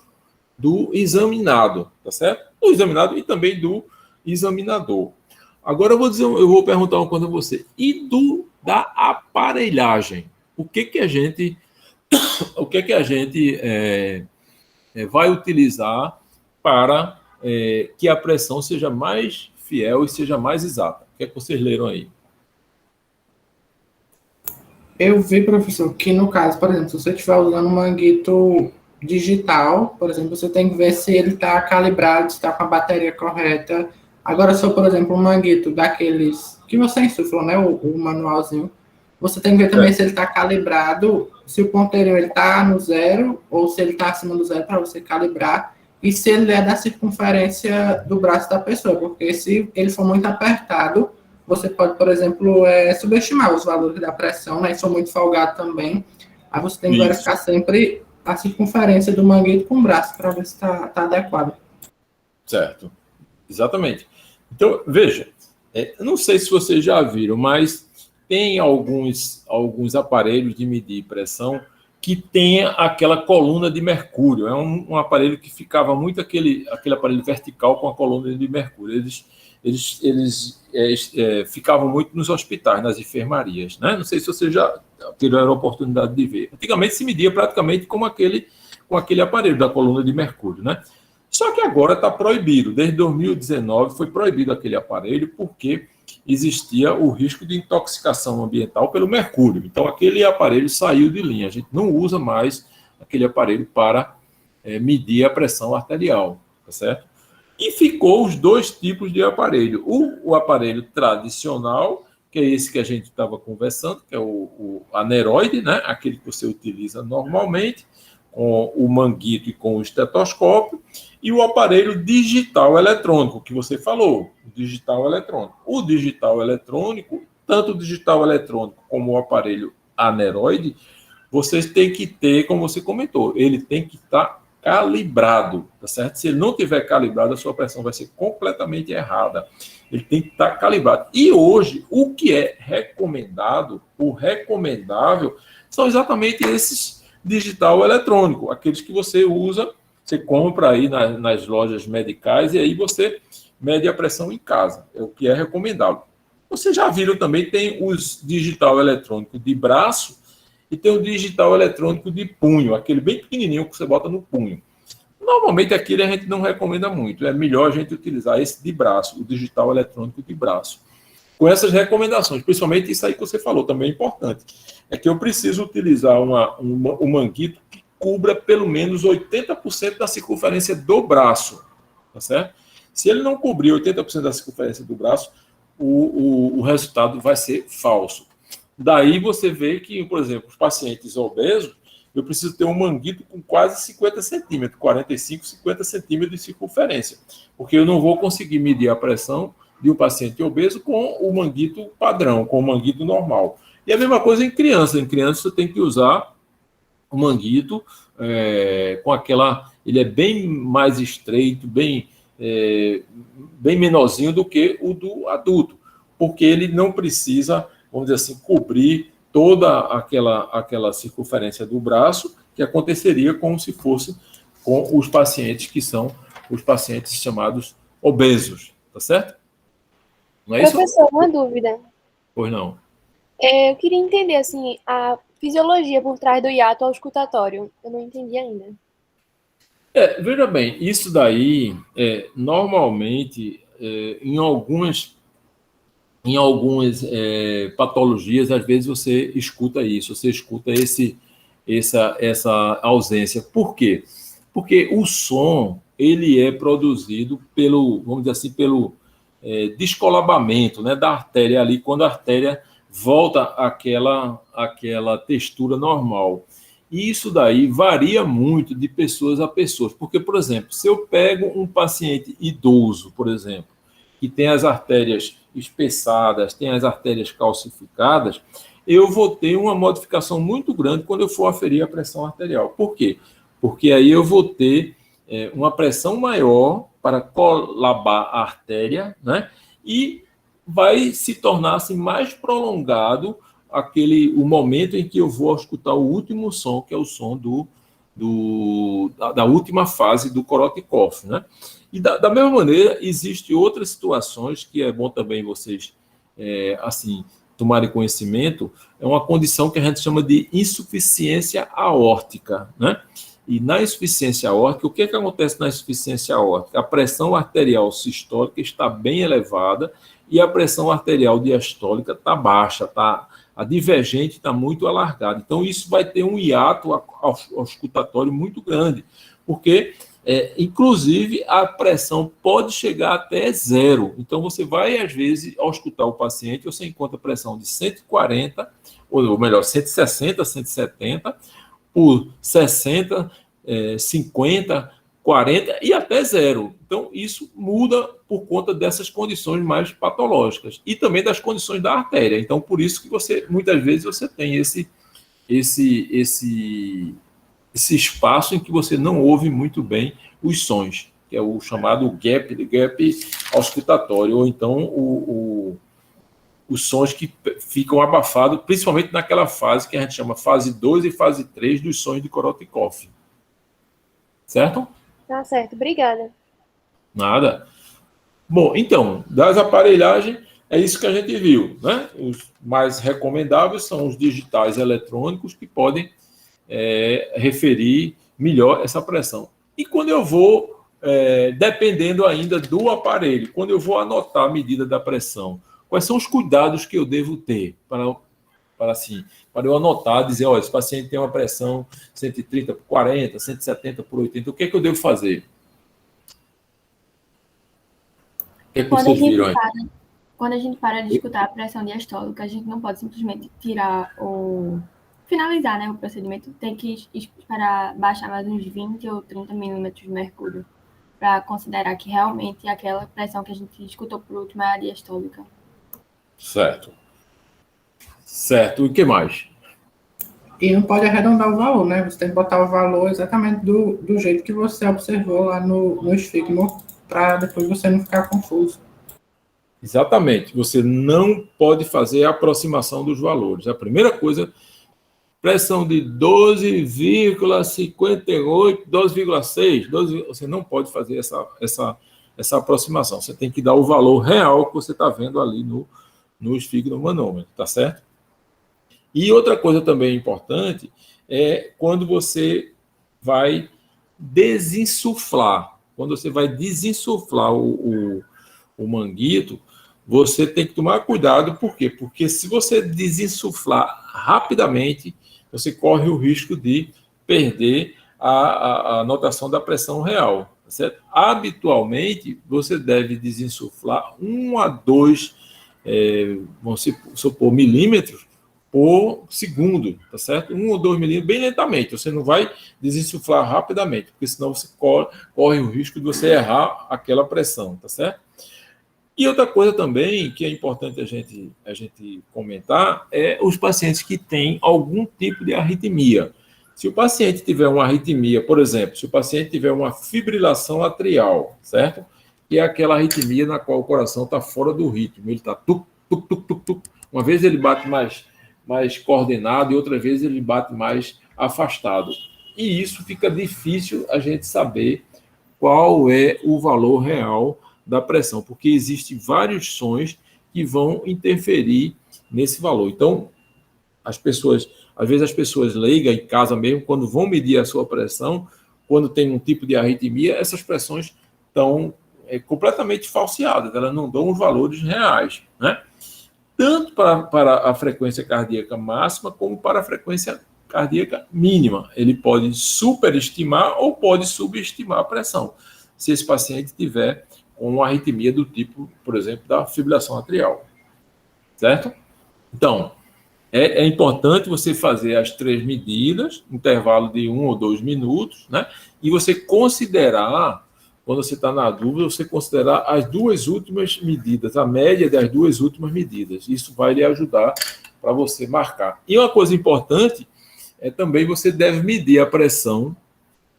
S1: examinado, tá certo? Do examinado e também do examinador. Agora eu vou perguntar uma coisa a você. E da aparelhagem? O que a gente vai utilizar para que a pressão seja mais fiel e seja mais exata? O que é que vocês leram aí?
S8: Eu vi, professor, que no caso, por exemplo, se você estiver usando um manguito digital, por exemplo, você tem que ver se ele está calibrado, se está com a bateria correta. Agora, se for, por exemplo, um manguito daqueles que você insufla, né, o manualzinho, você tem que ver também se ele está calibrado, se o ponteirinho está no 0 ou se ele está acima do 0 para você calibrar, e se ele é da circunferência do braço da pessoa, porque se ele for muito apertado, você pode, por exemplo, subestimar os valores da pressão, né, e se for muito folgado também, aí você tem que verificar sempre a circunferência do manguito com o braço para ver se está adequado.
S1: Certo, exatamente. Então, veja, eu não sei se vocês já viram, mas tem alguns aparelhos de medir pressão que tem aquela coluna de mercúrio. É um aparelho que ficava muito aquele aparelho vertical com a coluna de mercúrio. Eles ficavam muito nos hospitais, nas enfermarias, né? Não sei se vocês já tiveram a oportunidade de ver. Antigamente se media praticamente com aquele aparelho da coluna de mercúrio, né? Só que agora está proibido. Desde 2019 foi proibido aquele aparelho porque existia o risco de intoxicação ambiental pelo mercúrio. Então, aquele aparelho saiu de linha. A gente não usa mais aquele aparelho para medir a pressão arterial, tá certo? E ficou os 2 tipos de aparelho. O aparelho tradicional que é esse que a gente estava conversando, que é o aneroide, né? Aquele que você utiliza normalmente, com o manguito e com o estetoscópio, e o aparelho digital eletrônico, que você falou, o digital eletrônico. O digital eletrônico, tanto o digital eletrônico como o aparelho aneroide, vocês têm que ter, como você comentou, ele tem que estar calibrado, tá certo? Se ele não tiver calibrado, a sua pressão vai ser completamente errada. Ele tem que estar calibrado. E hoje, o que é recomendado, o recomendável, são exatamente esses digital eletrônico, aqueles que você usa, você compra aí nas lojas medicais e aí você mede a pressão em casa, é o que é recomendável. Vocês já viram também, tem os digital eletrônico de braço e tem o digital eletrônico de punho, aquele bem pequenininho que você bota no punho. Normalmente aquele a gente não recomenda muito, é melhor a gente utilizar esse de braço, o digital eletrônico de braço. Com essas recomendações, principalmente isso aí que você falou, também é importante, é que eu preciso utilizar um manguito que cubra pelo menos 80% da circunferência do braço, tá certo? Se ele não cobrir 80% da circunferência do braço, o resultado vai ser falso. Daí você vê que, por exemplo, os pacientes obesos, eu preciso ter um manguito com quase 50 centímetros, 45, 50 centímetros de circunferência, porque eu não vou conseguir medir a pressão de um paciente obeso com o manguito padrão, com o manguito normal. E a mesma coisa em criança. Em criança você tem que usar o manguito com aquela... Ele é bem mais estreito, bem menorzinho do que o do adulto, porque ele não precisa, vamos dizer assim, cobrir toda aquela circunferência do braço, que aconteceria como se fosse com os pacientes que são os pacientes chamados obesos, tá certo? Não é
S9: Professor,
S1: isso?
S9: uma dúvida.
S1: Pois não.
S9: Eu queria entender, assim, a fisiologia por trás do hiato auscultatório. Eu não entendi ainda.
S1: Veja bem, isso daí, normalmente, em algumas patologias, às vezes você escuta isso, você escuta essa ausência. Por quê? Porque o som, ele é produzido pelo, vamos dizer assim, pelo descolabamento, né, da artéria ali, quando a artéria volta àquela textura normal. E isso daí varia muito de pessoas a pessoas. Porque, por exemplo, se eu pego um paciente idoso, por exemplo, que tem as artérias espessadas, tem as artérias calcificadas, eu vou ter uma modificação muito grande quando eu for aferir a pressão arterial. Por quê? Porque aí eu vou ter uma pressão maior para colabar a artéria, né? E vai se tornar assim, mais prolongado o momento em que eu vou escutar o último som, que é o som da última fase do Korotikoff, né? E da mesma maneira, existem outras situações que é bom também vocês assim, tomarem conhecimento, é uma condição que a gente chama de insuficiência aórtica, né? E na insuficiência aórtica, o que acontece na insuficiência aórtica? A pressão arterial sistólica está bem elevada e a pressão arterial diastólica está baixa, a divergente está muito alargada. Então, isso vai ter um hiato auscultatório muito grande, porque, inclusive, a pressão pode chegar até zero. Então, você vai, às vezes, auscultar o paciente, você encontra pressão de 140, ou melhor, 160, 170, por 60, 50, 40 e até zero. Então, isso muda por conta dessas condições mais patológicas e também das condições da artéria. Então, por isso que muitas vezes você tem esse espaço em que você não ouve muito bem os sons, que é o chamado gap auscultatório, ou então os sons que ficam abafados, principalmente naquela fase que a gente chama fase 2 e fase 3 dos sons de Korotikoff. Certo?
S9: Tá certo, obrigada.
S1: Nada. Bom, então, das aparelhagens, é isso que a gente viu, né? Os mais recomendáveis são os digitais eletrônicos, que podem referir melhor essa pressão. E quando eu vou, dependendo ainda do aparelho, quando eu vou anotar a medida da pressão, quais são os cuidados que eu devo ter para eu anotar, dizer, olha, esse paciente tem uma pressão 130 por 40, 170 por 80, o que é que eu devo fazer? O que é que vocês viram aí?
S10: quando a gente para de escutar a pressão diastólica, a gente não pode simplesmente tirar ou finalizar, né, o procedimento. Tem que esperar baixar mais uns 20 ou 30 milímetros de mercúrio para considerar que realmente aquela pressão que a gente escutou por último é a diastólica.
S1: Certo. Certo. E o que mais?
S8: E não pode arredondar o valor, né? Você tem que botar o valor exatamente do jeito que você observou lá no esfigmo, para depois você não ficar confuso.
S1: Exatamente. Você não pode fazer a aproximação dos valores. A primeira coisa, pressão de 12,58, 12,6, 12, você não pode fazer essa aproximação. Você tem que dar o valor real que você está vendo ali no esfigmomanômetro, tá certo? E outra coisa também importante é quando você vai desinsuflar. Quando você vai desinsuflar o manguito, você tem que tomar cuidado. Por quê? Porque se você desinsuflar rapidamente, você corre o risco de perder a anotação da pressão real. Certo? Habitualmente, você deve desinsuflar 1 a 2, vamos supor, milímetros por segundo, tá certo? 1 ou 2 milímetros, bem lentamente. Você não vai desinsuflar rapidamente, porque senão você corre o risco de você errar aquela pressão, tá certo? E outra coisa também que é importante a gente comentar é os pacientes que têm algum tipo de arritmia. Se o paciente tiver uma arritmia, por exemplo, se o paciente tiver uma fibrilação atrial, certo? Que é aquela arritmia na qual o coração está fora do ritmo, ele está tuc, tuc, tuc, tuc, tuc. Uma vez ele bate mais coordenado e outra vez ele bate mais afastado. E isso fica difícil a gente saber qual é o valor real da pressão, porque existem vários sons que vão interferir nesse valor. Então, às vezes as pessoas leigas em casa mesmo, quando vão medir a sua pressão, quando tem um tipo de arritmia, essas pressões estão completamente falseadas, elas não dão os valores reais, né? Tanto para a frequência cardíaca máxima, como para a frequência cardíaca mínima. Ele pode superestimar ou pode subestimar a pressão, se esse paciente tiver uma arritmia do tipo, por exemplo, da fibrilação atrial. Certo? Então, é importante você fazer as 3 medidas, intervalo de 1 ou 2 minutos, né? E você considerar, quando você está na dúvida, você considerar as 2 últimas medidas, a média das 2 últimas medidas. Isso vai lhe ajudar para você marcar. E uma coisa importante é também você deve medir a pressão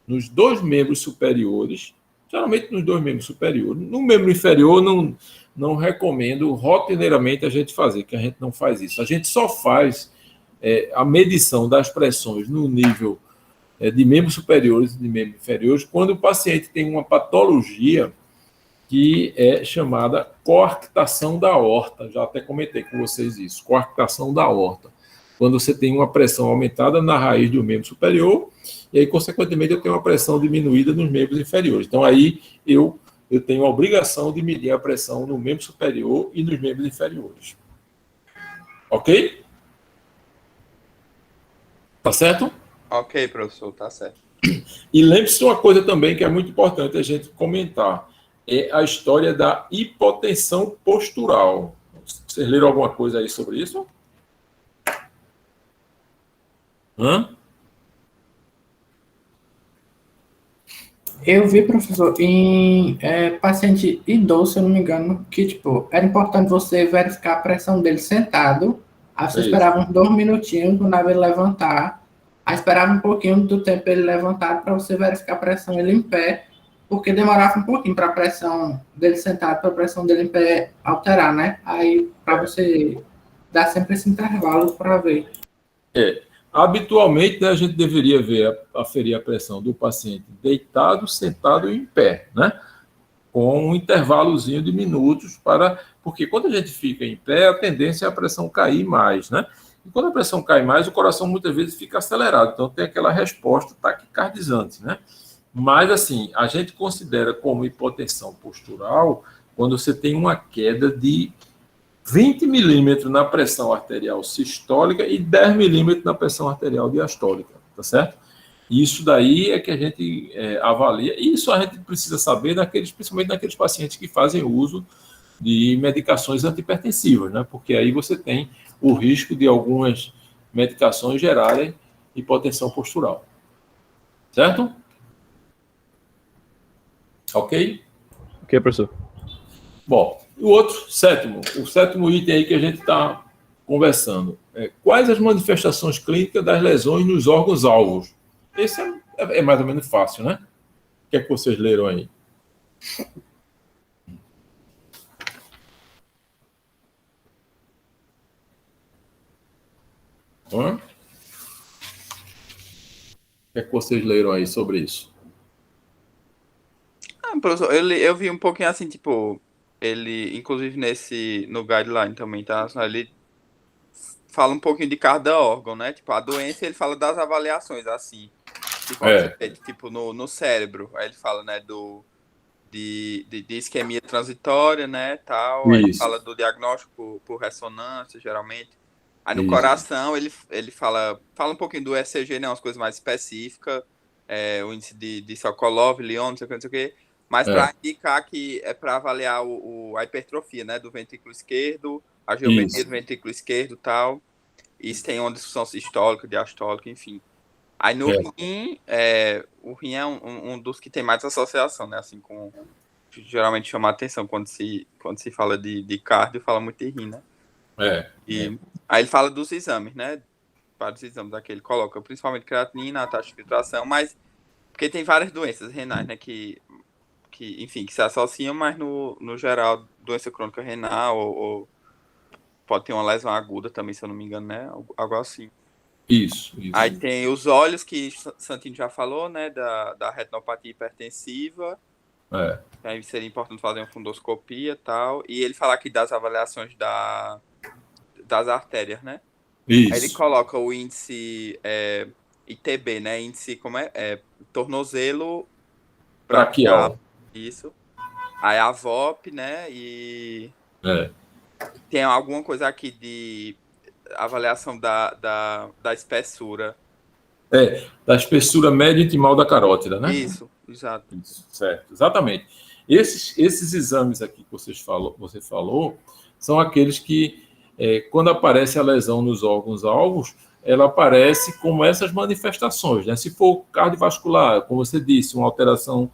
S1: nos 2 membros superiores, geralmente nos 2 membros superiores. No membro inferior, não recomendo rotineiramente a gente fazer, que a gente não faz isso. A gente só faz a medição das pressões no nível de membros superiores e de membros inferiores quando o paciente tem uma patologia que é chamada coarctação da aorta. Já até comentei com vocês isso, coarctação da aorta. Quando você tem uma pressão aumentada na raiz do membro superior, e aí, consequentemente, eu tenho uma pressão diminuída nos membros inferiores. Então, aí, eu tenho a obrigação de medir a pressão no membro superior e nos membros inferiores. Ok? Tá certo?
S3: Ok, professor, tá certo.
S1: E lembre-se de uma coisa também que é muito importante a gente comentar. É a história da hipotensão postural. Vocês leram alguma coisa aí sobre isso?
S8: Eu vi, professor, em paciente idoso, se eu não me engano, que, tipo, era importante você verificar a pressão dele sentado, aí você esperava uns 2 minutinhos, quando ele levantar, aí esperava um pouquinho do tempo ele levantar para você verificar a pressão dele em pé, porque demorava um pouquinho para a pressão dele sentado, para a pressão dele em pé alterar, né? Aí, para você dar sempre esse intervalo para ver.
S1: Habitualmente, né, a gente deveria aferir a pressão do paciente deitado, sentado e em pé, né? Com um intervalozinho de minutos, porque quando a gente fica em pé, a tendência é a pressão cair mais, né? E quando a pressão cai mais, o coração muitas vezes fica acelerado, então tem aquela resposta taquicardizante, né? Mas, assim, a gente considera como hipotensão postural quando você tem uma queda de 20 milímetros na pressão arterial sistólica e 10 milímetros na pressão arterial diastólica, tá certo? Isso daí é que a gente avalia, e isso a gente precisa saber, principalmente naqueles pacientes que fazem uso de medicações antihipertensivas, né? Porque aí você tem o risco de algumas medicações gerarem hipotensão postural. Certo? Ok?
S4: Ok, professor.
S1: Bom, o sétimo item aí que a gente está conversando. Quais as manifestações clínicas das lesões nos órgãos-alvos? Esse é mais ou menos fácil, né? O que é que vocês leram aí? O que é que vocês leram aí sobre isso?
S3: Professor, eu vi um pouquinho assim, tipo, ele, inclusive no guideline também internacional, ele fala um pouquinho de cada órgão, né? Tipo, a doença, ele fala das avaliações, assim. Tipo, no cérebro. Aí ele fala, né, de isquemia transitória, né, tal. Aí ele fala do diagnóstico por ressonância, geralmente. Aí no coração, ele fala um pouquinho do ECG, né, umas coisas mais específicas. O índice de Sokolov, Lyon, não sei o que. Mas para indicar que é para avaliar a hipertrofia, né, do ventrículo esquerdo, a geometria do ventrículo esquerdo e tal. Isso tem uma disfunção sistólica, diastólica, enfim. Aí no rim, o rim é um dos que tem mais associação, né? Assim, geralmente chama a atenção quando se fala de cardio, fala muito de rim, né? Aí ele fala dos exames, né? Vários exames aqui ele coloca, principalmente creatinina, a taxa de filtração, mas porque tem várias doenças renais, né? Que se associam, mas no geral, doença crônica renal ou pode ter uma lesão aguda também, se eu não me engano, né? Algo assim.
S1: Isso.
S3: Aí tem os olhos, que Santino já falou, né? Da retinopatia hipertensiva. Aí seria importante fazer uma fundoscopia e tal. E ele fala aqui das avaliações das artérias, né?
S1: Isso.
S3: Aí ele coloca o índice ITB, né? Índice, tornozelo
S1: braquial.
S3: Isso. Aí a VOP, né? Tem alguma coisa aqui de avaliação da espessura.
S1: Da espessura média intimal da carótida, né?
S3: Isso, exato.
S1: Isso, certo, exatamente. Esses exames aqui que você falou são aqueles que, quando aparece a lesão nos órgãos-alvos, ela aparece como essas manifestações, né? Se for cardiovascular, como você disse, uma alteração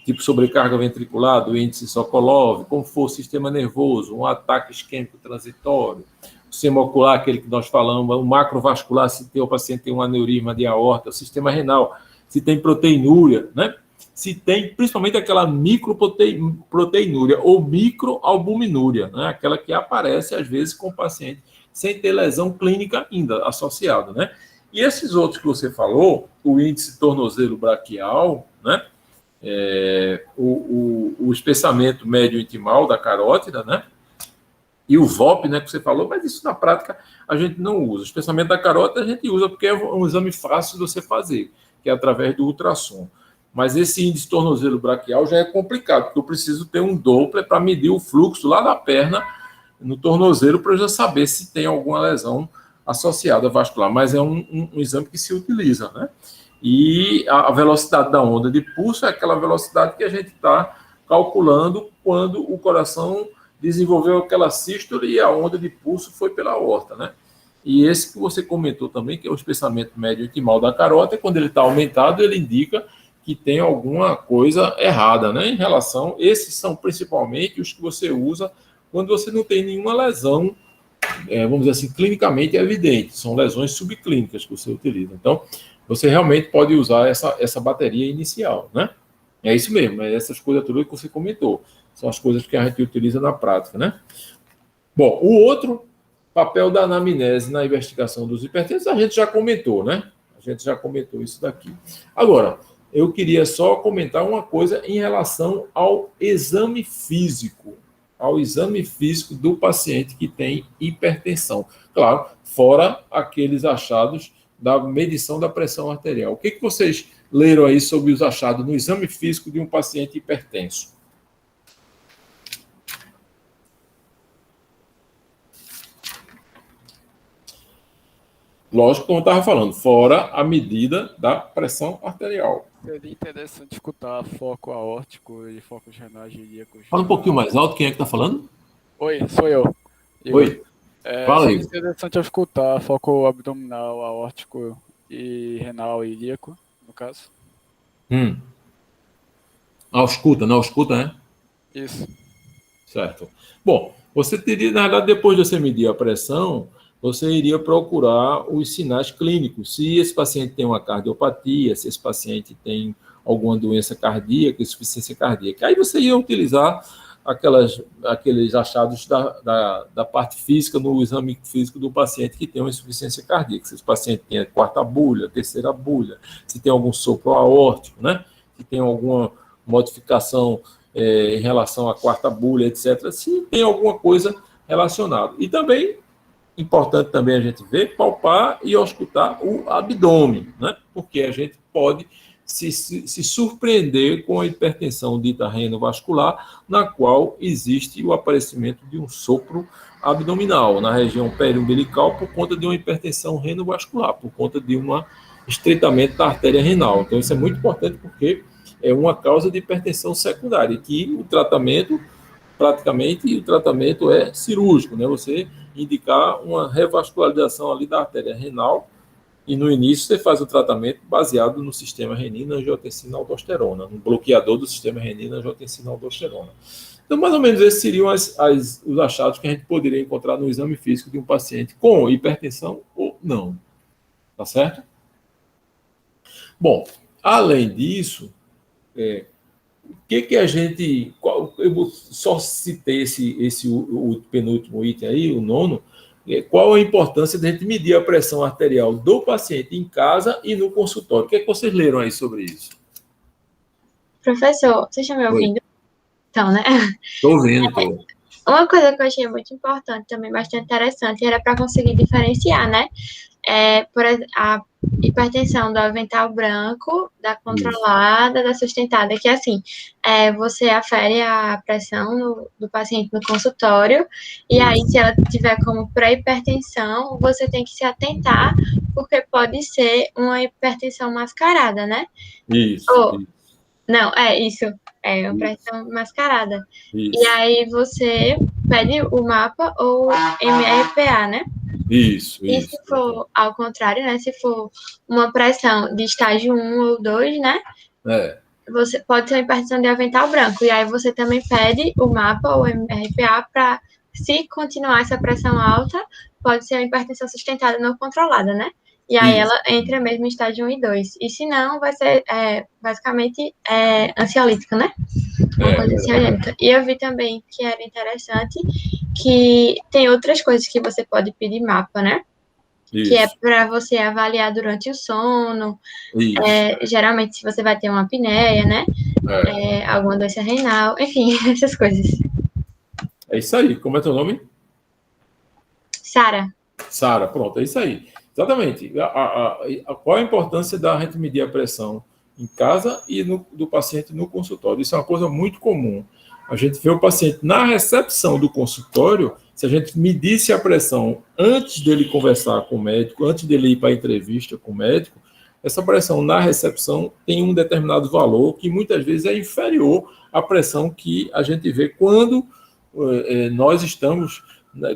S1: tipo sobrecarga ventricular, do índice Sokolov, como for sistema nervoso, um ataque isquêmico transitório, o sistema ocular, aquele que nós falamos, o macrovascular, se o paciente tem um aneurisma de aorta, o sistema renal, se tem proteinúria, né? Se tem principalmente aquela microproteinúria ou microalbuminúria, né? Aquela que aparece às vezes com o paciente sem ter lesão clínica ainda associada, né? E esses outros que você falou, o índice tornozelo braquial, né? O espessamento médio intimal da carótida, né? E o VOP, né, que você falou, mas isso na prática a gente não usa. O espessamento da carótida a gente usa porque é um exame fácil de você fazer, que é através do ultrassom. Mas esse índice tornozelo braquial já é complicado, porque eu preciso ter um Doppler para medir o fluxo lá da perna no tornozelo para eu já saber se tem alguma lesão associada vascular. Mas é um exame que se utiliza, né? E a velocidade da onda de pulso é aquela velocidade que a gente está calculando quando o coração desenvolveu aquela sístole e a onda de pulso foi pela aorta, né? E esse que você comentou também, que é o espessamento médio intimal da carótida, quando ele está aumentado, ele indica que tem alguma coisa errada, né? Em relação, esses são principalmente os que você usa quando você não tem nenhuma lesão, vamos dizer assim, clinicamente evidente. São lesões subclínicas que você utiliza. Então, você realmente pode usar essa bateria inicial, né? É isso mesmo, essas coisas todas que você comentou. São as coisas que a gente utiliza na prática, né? Bom, o outro papel da anamnese na investigação dos hipertensos, a gente já comentou, né? A gente já comentou isso daqui. Agora, eu queria só comentar uma coisa em relação ao exame físico do paciente que tem hipertensão. Claro, fora aqueles achados da medição da pressão arterial. O que vocês leram aí sobre os achados no exame físico de um paciente hipertenso? Lógico, como eu estava falando, fora a medida da pressão arterial.
S11: Seria interessante escutar foco aórtico e focos renais ilíacos.
S1: Fala um pouquinho mais alto, quem é que está falando?
S11: Oi, sou eu.
S1: Oi, fala aí.
S11: Seria interessante eu escutar foco abdominal, aórtico e renal e ilíaco, no caso.
S1: Ausculta, não ausculta, né?
S11: Isso.
S1: Certo. Bom, você teria, na verdade, depois de você medir a pressão, você iria procurar os sinais clínicos. Se esse paciente tem uma cardiopatia, se esse paciente tem alguma doença cardíaca, insuficiência cardíaca. Aí você ia utilizar aqueles achados da parte física no exame físico do paciente que tem uma insuficiência cardíaca. Se esse paciente tem a quarta bulha, terceira bulha, se tem algum sopro aórtico, né? Se tem alguma modificação em relação à quarta bulha, etc. Se tem alguma coisa relacionada. E também, importante também a gente ver, palpar e auscultar o abdômen, né? Porque a gente pode se surpreender com a hipertensão dita renovascular, na qual existe o aparecimento de um sopro abdominal na região periumbilical por conta de uma hipertensão renovascular, por conta de um estreitamento da artéria renal. Então, isso é muito importante porque é uma causa de hipertensão secundária, que o tratamento, praticamente, o tratamento é cirúrgico, né? Você indicar uma revascularização ali da artéria renal, e no início você faz o tratamento baseado no sistema renina-angiotensina-aldosterona, no bloqueador do sistema renina-angiotensina-aldosterona. Então, mais ou menos, esses seriam os achados que a gente poderia encontrar no exame físico de um paciente com hipertensão ou não. Tá certo? Bom, além disso, o que a gente... Eu só citei o penúltimo item aí, o nono. Qual a importância de a gente medir a pressão arterial do paciente em casa e no consultório? O que é que vocês leram aí sobre isso?
S5: Professor, vocês estão me ouvindo? Então, né?
S1: Estou ouvindo, estou.
S5: Uma coisa que eu achei muito importante, também bastante interessante, era para conseguir diferenciar, né? Por a hipertensão do avental branco, da controlada, da sustentada, que assim, você afere a pressão do paciente no consultório, e aí se ela tiver como pré-hipertensão, você tem que se atentar, porque pode ser uma hipertensão mascarada, né?
S1: Isso.
S5: Não, isso. É uma pressão mascarada.
S1: Isso.
S5: E aí você pede o mapa ou MRPA, né?
S1: Isso.
S5: E se for ao contrário, né? Se for uma pressão de estágio 1 ou 2, né? Você pode ser uma hipertensão de avental branco. E aí você também pede o mapa ou MRPA para, se continuar essa pressão alta, pode ser uma hipertensão sustentada não controlada, né? E aí ela entra mesmo em estágio 1 e 2. E se não, vai ser basicamente ansiolítica, né? Uma coisa ansiolítica. E eu vi também que era interessante que tem outras coisas que você pode pedir mapa, né? Isso. Que é para você avaliar durante o sono. Geralmente, se você vai ter uma apneia, né? Alguma doença renal, enfim, essas coisas.
S1: É isso aí. Como é teu nome?
S5: Sara.
S1: Sara, pronto, é isso aí. Exatamente. Qual a importância da gente medir a pressão em casa e do paciente no consultório? Isso é uma coisa muito comum. A gente vê o paciente na recepção do consultório, se a gente medisse a pressão antes dele conversar com o médico, antes dele ir para a entrevista com o médico, essa pressão na recepção tem um determinado valor que muitas vezes é inferior à pressão que a gente vê quando nós estamos,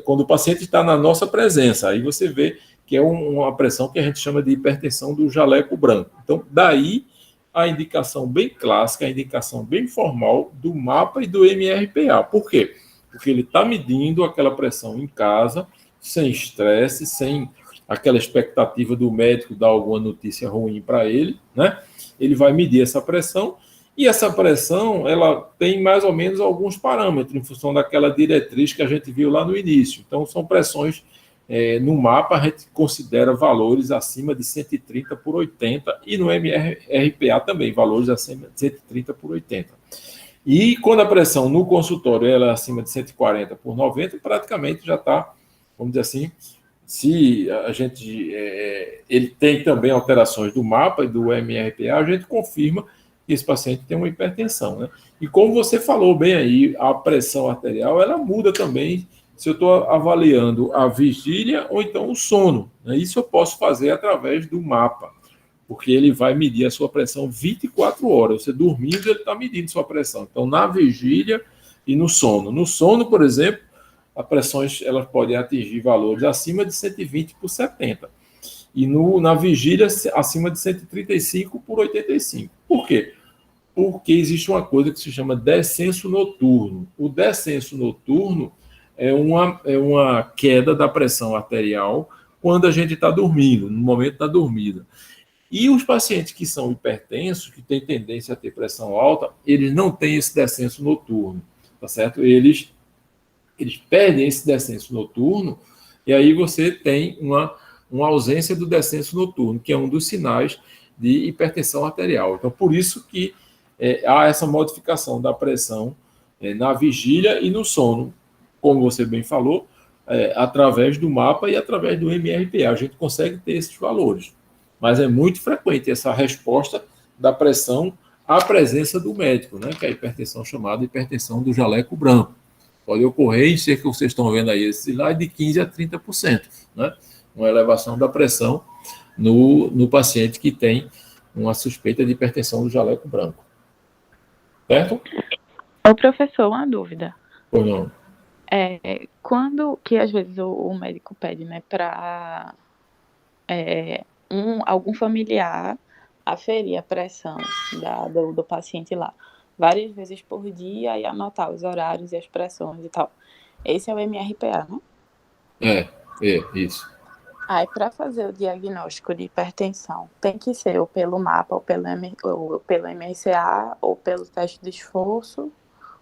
S1: quando o paciente está na nossa presença. Aí você vê que é uma pressão que a gente chama de hipertensão do jaleco branco. Então, daí a indicação bem clássica, a indicação bem formal do mapa e do MRPA. Por quê? Porque ele está medindo aquela pressão em casa, sem estresse, sem aquela expectativa do médico dar alguma notícia ruim para ele, né? Ele vai medir essa pressão, e essa pressão, ela tem mais ou menos alguns parâmetros, em função daquela diretriz que a gente viu lá no início. Então, são pressões... no mapa, a gente considera valores acima de 130 por 80 e no MRPA também, valores acima de 130 por 80. E quando a pressão no consultório ela é acima de 140 por 90, praticamente já está, vamos dizer assim, se a gente ele tem também alterações do mapa e do MRPA, a gente confirma que esse paciente tem uma hipertensão, né? E como você falou bem aí, a pressão arterial ela muda também se eu estou avaliando a vigília ou então o sono. Né? Isso eu posso fazer através do mapa, porque ele vai medir a sua pressão 24 horas. Você dormindo, ele está medindo sua pressão. Então, na vigília e no sono. No sono, por exemplo, as pressões elas podem atingir valores acima de 120 por 70. E na vigília, acima de 135 por 85. Por quê? Porque existe uma coisa que se chama descenso noturno. O descenso noturno é uma queda da pressão arterial quando a gente está dormindo, no momento da dormida. E os pacientes que são hipertensos, que têm tendência a ter pressão alta, eles não têm esse descenso noturno, tá certo? Eles perdem esse descenso noturno e aí você tem uma ausência do descenso noturno, que é um dos sinais de hipertensão arterial. Então, por isso que há essa modificação da pressão na vigília e no sono, como você bem falou, através do mapa e através do MRPA. A gente consegue ter esses valores. Mas é muito frequente essa resposta da pressão à presença do médico, né? Que é a hipertensão chamada hipertensão do jaleco branco. Pode ocorrer em cerca, que vocês estão vendo aí, esse lá de 15% a 30%, né? Uma elevação da pressão no paciente que tem uma suspeita de hipertensão do jaleco branco. Certo?
S12: Ô, professor, uma dúvida.
S1: Ou não?
S12: Quando que às vezes o médico pede, né, para algum familiar aferir a pressão do paciente lá, várias vezes por dia e anotar os horários e as pressões e tal. Esse é o MRPA, né?
S1: Isso.
S12: Aí, para fazer o diagnóstico de hipertensão, tem que ser ou pelo mapa, ou pelo MRCA, ou pelo teste de esforço,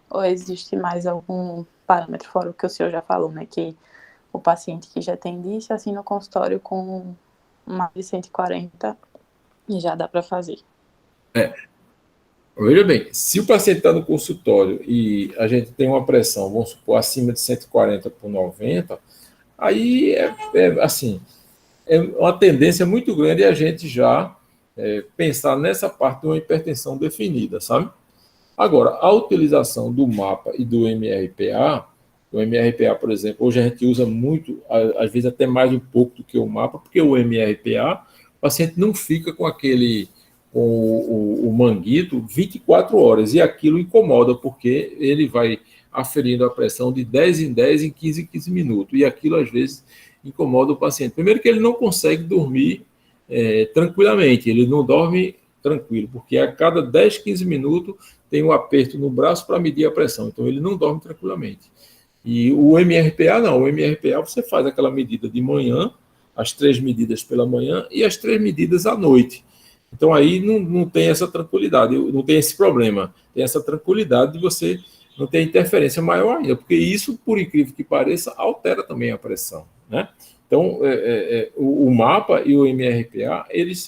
S12: ou existe mais algum parâmetro fora o que o senhor já falou, né? Que o paciente que já tem disso, assim, no consultório com mais de 140, já dá para fazer.
S1: Veja bem, se o paciente está no consultório e a gente tem uma pressão, vamos supor, acima de 140 por 90, aí assim, é uma tendência muito grande a gente já pensar nessa parte de uma hipertensão definida, sabe? Agora, a utilização do mapa e do MRPA, por exemplo, hoje a gente usa muito, às vezes até mais um pouco do que o mapa, porque o MRPA, o paciente não fica com o manguito 24 horas, e aquilo incomoda, porque ele vai aferindo a pressão de 10 em 10, em 15 em 15 minutos, e aquilo às vezes incomoda o paciente. Primeiro que ele não consegue dormir tranquilamente, ele não dorme tranquilo, porque a cada 10, 15 minutos tem um aperto no braço para medir a pressão, então ele não dorme tranquilamente. E o MRPA não, o MRPA você faz aquela medida de manhã, as 3 medidas pela manhã e as 3 medidas à noite. Então aí não tem essa tranquilidade, não tem esse problema, tem essa tranquilidade de você não ter interferência maior ainda, porque isso, por incrível que pareça, altera também a pressão, né? Então, o mapa e o MRPA, eles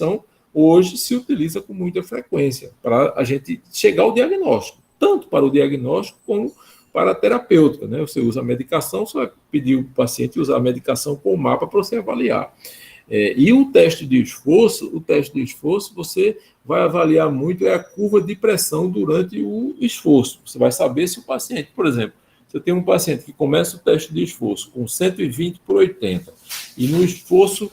S1: hoje se utiliza com muita frequência para a gente chegar ao diagnóstico, tanto para o diagnóstico como para a terapêutica, né? Você usa a medicação, você vai pedir o paciente usar a medicação com o mapa para você avaliar. E o teste de esforço, você vai avaliar muito a curva de pressão durante o esforço. Você vai saber se o paciente, por exemplo, você tem um paciente que começa o teste de esforço com 120 por 80, e no esforço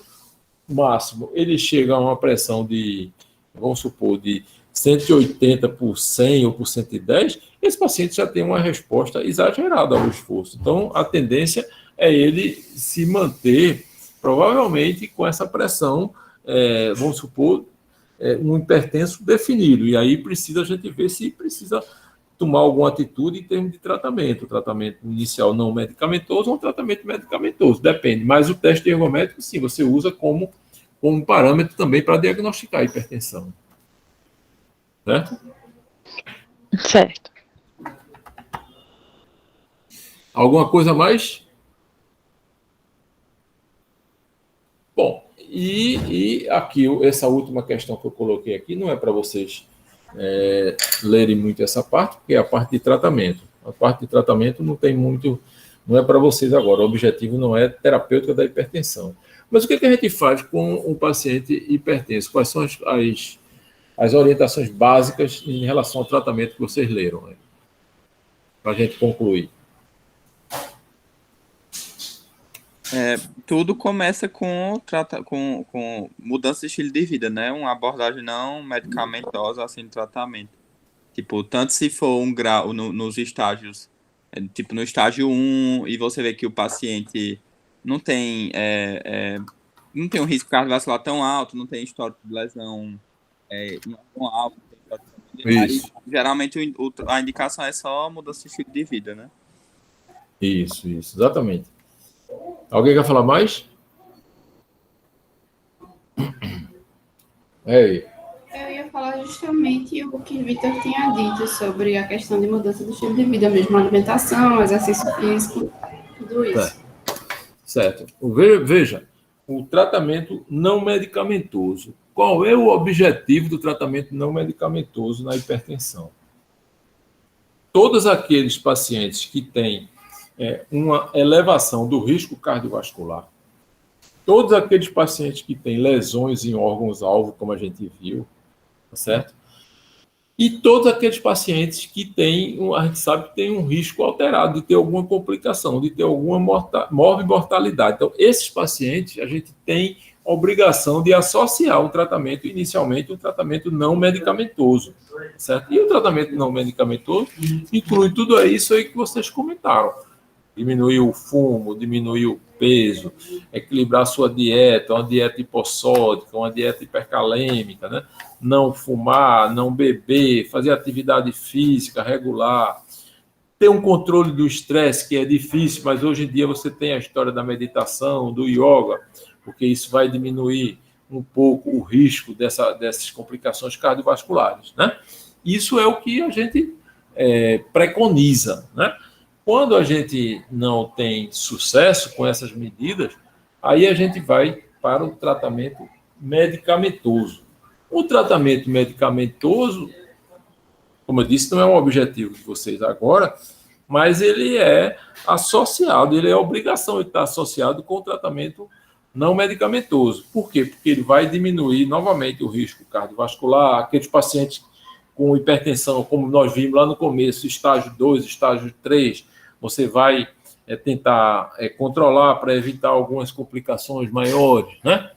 S1: máximo ele chega a uma pressão de, vamos supor, de 180 por 100 ou por 110, esse paciente já tem uma resposta exagerada ao esforço. Então, a tendência é ele se manter provavelmente com essa pressão, vamos supor, um hipertenso definido. E aí a gente ver se precisa tomar alguma atitude em termos de tratamento inicial não medicamentoso ou um tratamento medicamentoso, depende. Mas o teste ergométrico, sim, você usa como um parâmetro também para diagnosticar a hipertensão. Certo?
S12: Certo.
S1: Alguma coisa mais? Bom, e aqui, essa última questão que eu coloquei aqui, não é para vocês lerem muito essa parte, porque é a parte de tratamento. A parte de tratamento não tem muito, não é para vocês agora, o objetivo não é terapêutica da hipertensão. Mas o que a gente faz com um paciente hipertenso? Quais são as orientações básicas em relação ao tratamento que vocês leram, né? Para a gente concluir.
S3: Tudo começa com mudança de estilo de vida, né? Uma abordagem não medicamentosa assim de tratamento. Tipo, tanto se for um grau nos estágios tipo no estágio 1, e você vê que o paciente não tem, não tem um risco cardiovascular tão alto, não tem histórico de lesão tão alto, não tem histórico familiar,
S1: Isso.
S3: aí, geralmente a indicação é só mudança de estilo de vida, né?
S1: Isso, exatamente. Alguém quer falar mais? É.
S7: Eu ia falar justamente o que o Vitor tinha dito sobre a questão de mudança do estilo de vida mesmo, alimentação, exercício físico, tudo isso.
S1: Certo. Veja, o tratamento não medicamentoso. Qual é o objetivo do tratamento não medicamentoso na hipertensão? Todos aqueles pacientes que têm uma elevação do risco cardiovascular, todos aqueles pacientes que têm lesões em órgãos-alvo, como a gente viu, tá certo? E todos aqueles pacientes que têm, a gente sabe que tem um risco alterado de ter alguma complicação, de ter alguma morbimortalidade. Então, esses pacientes, a gente tem a obrigação de associar o tratamento, inicialmente, um tratamento não medicamentoso, certo? E o tratamento não medicamentoso inclui tudo isso aí que vocês comentaram. Diminuir o fumo, diminuir o peso, equilibrar a sua dieta, uma dieta hipossódica, uma dieta hipercalêmica, né? Não fumar, não beber, fazer atividade física regular, ter um controle do estresse, que é difícil, mas hoje em dia você tem a história da meditação, do yoga, porque isso vai diminuir um pouco o risco dessas complicações cardiovasculares, né? Isso é o que a gente preconiza, né? Quando a gente não tem sucesso com essas medidas, aí a gente vai para o tratamento medicamentoso. O tratamento medicamentoso, como eu disse, não é um objetivo de vocês agora, mas ele é associado, ele é obrigação de estar associado com o tratamento não medicamentoso. Por quê? Porque ele vai diminuir novamente o risco cardiovascular, aqueles pacientes com hipertensão, como nós vimos lá no começo, estágio 2, estágio 3, você vai tentar controlar para evitar algumas complicações maiores, né?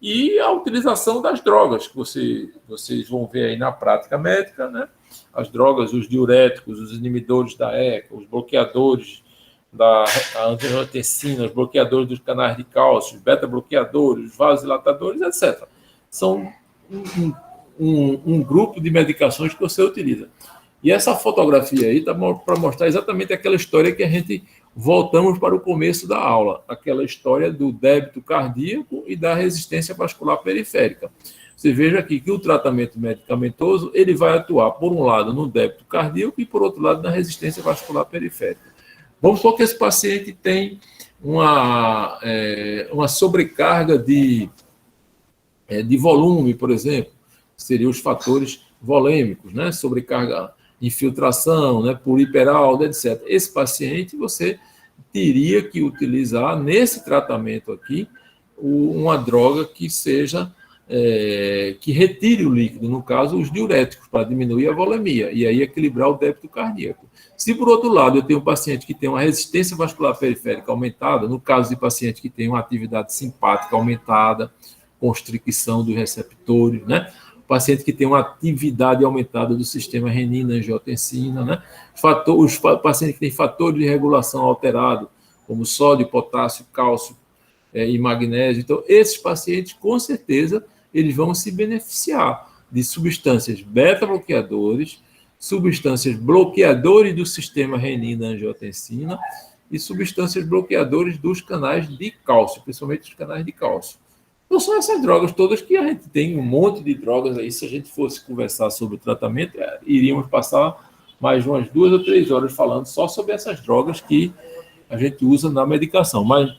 S1: E a utilização das drogas, que vocês vão ver aí na prática médica, né? As drogas, os diuréticos, os inibidores da ECA, os bloqueadores da angiotensina, os bloqueadores dos canais de cálcio, os beta-bloqueadores, os vasodilatadores, etc. São um grupo de medicações que você utiliza. E essa fotografia aí está para mostrar exatamente aquela história que a gente voltamos para o começo da aula, aquela história do débito cardíaco e da resistência vascular periférica. Você veja aqui que o tratamento medicamentoso ele vai atuar, por um lado, no débito cardíaco e, por outro lado, na resistência vascular periférica. Vamos supor que esse paciente tem uma sobrecarga de volume, por exemplo, seriam os fatores volêmicos, né? Sobrecarga, infiltração, né? Por hiperaldo, etc. Esse paciente, você teria que utilizar, nesse tratamento aqui, uma droga que seja, que retire o líquido, no caso, os diuréticos, para diminuir a volemia, e aí equilibrar o débito cardíaco. Se, por outro lado, eu tenho um paciente que tem uma resistência vascular periférica aumentada, no caso de paciente que tem uma atividade simpática aumentada, constricção dos receptores, né? Paciente que tem uma atividade aumentada do sistema renina-angiotensina, né? Os pacientes que têm fatores de regulação alterado, como sódio, potássio, cálcio e magnésio. Então, esses pacientes, com certeza, eles vão se beneficiar de substâncias beta-bloqueadores, substâncias bloqueadores do sistema renina-angiotensina e substâncias bloqueadores dos canais de cálcio, principalmente os canais de cálcio. Então, são essas drogas todas que a gente tem, um monte de drogas aí. Se a gente fosse conversar sobre o tratamento, iríamos passar mais umas 2 ou 3 horas falando só sobre essas drogas que a gente usa na medicação, mas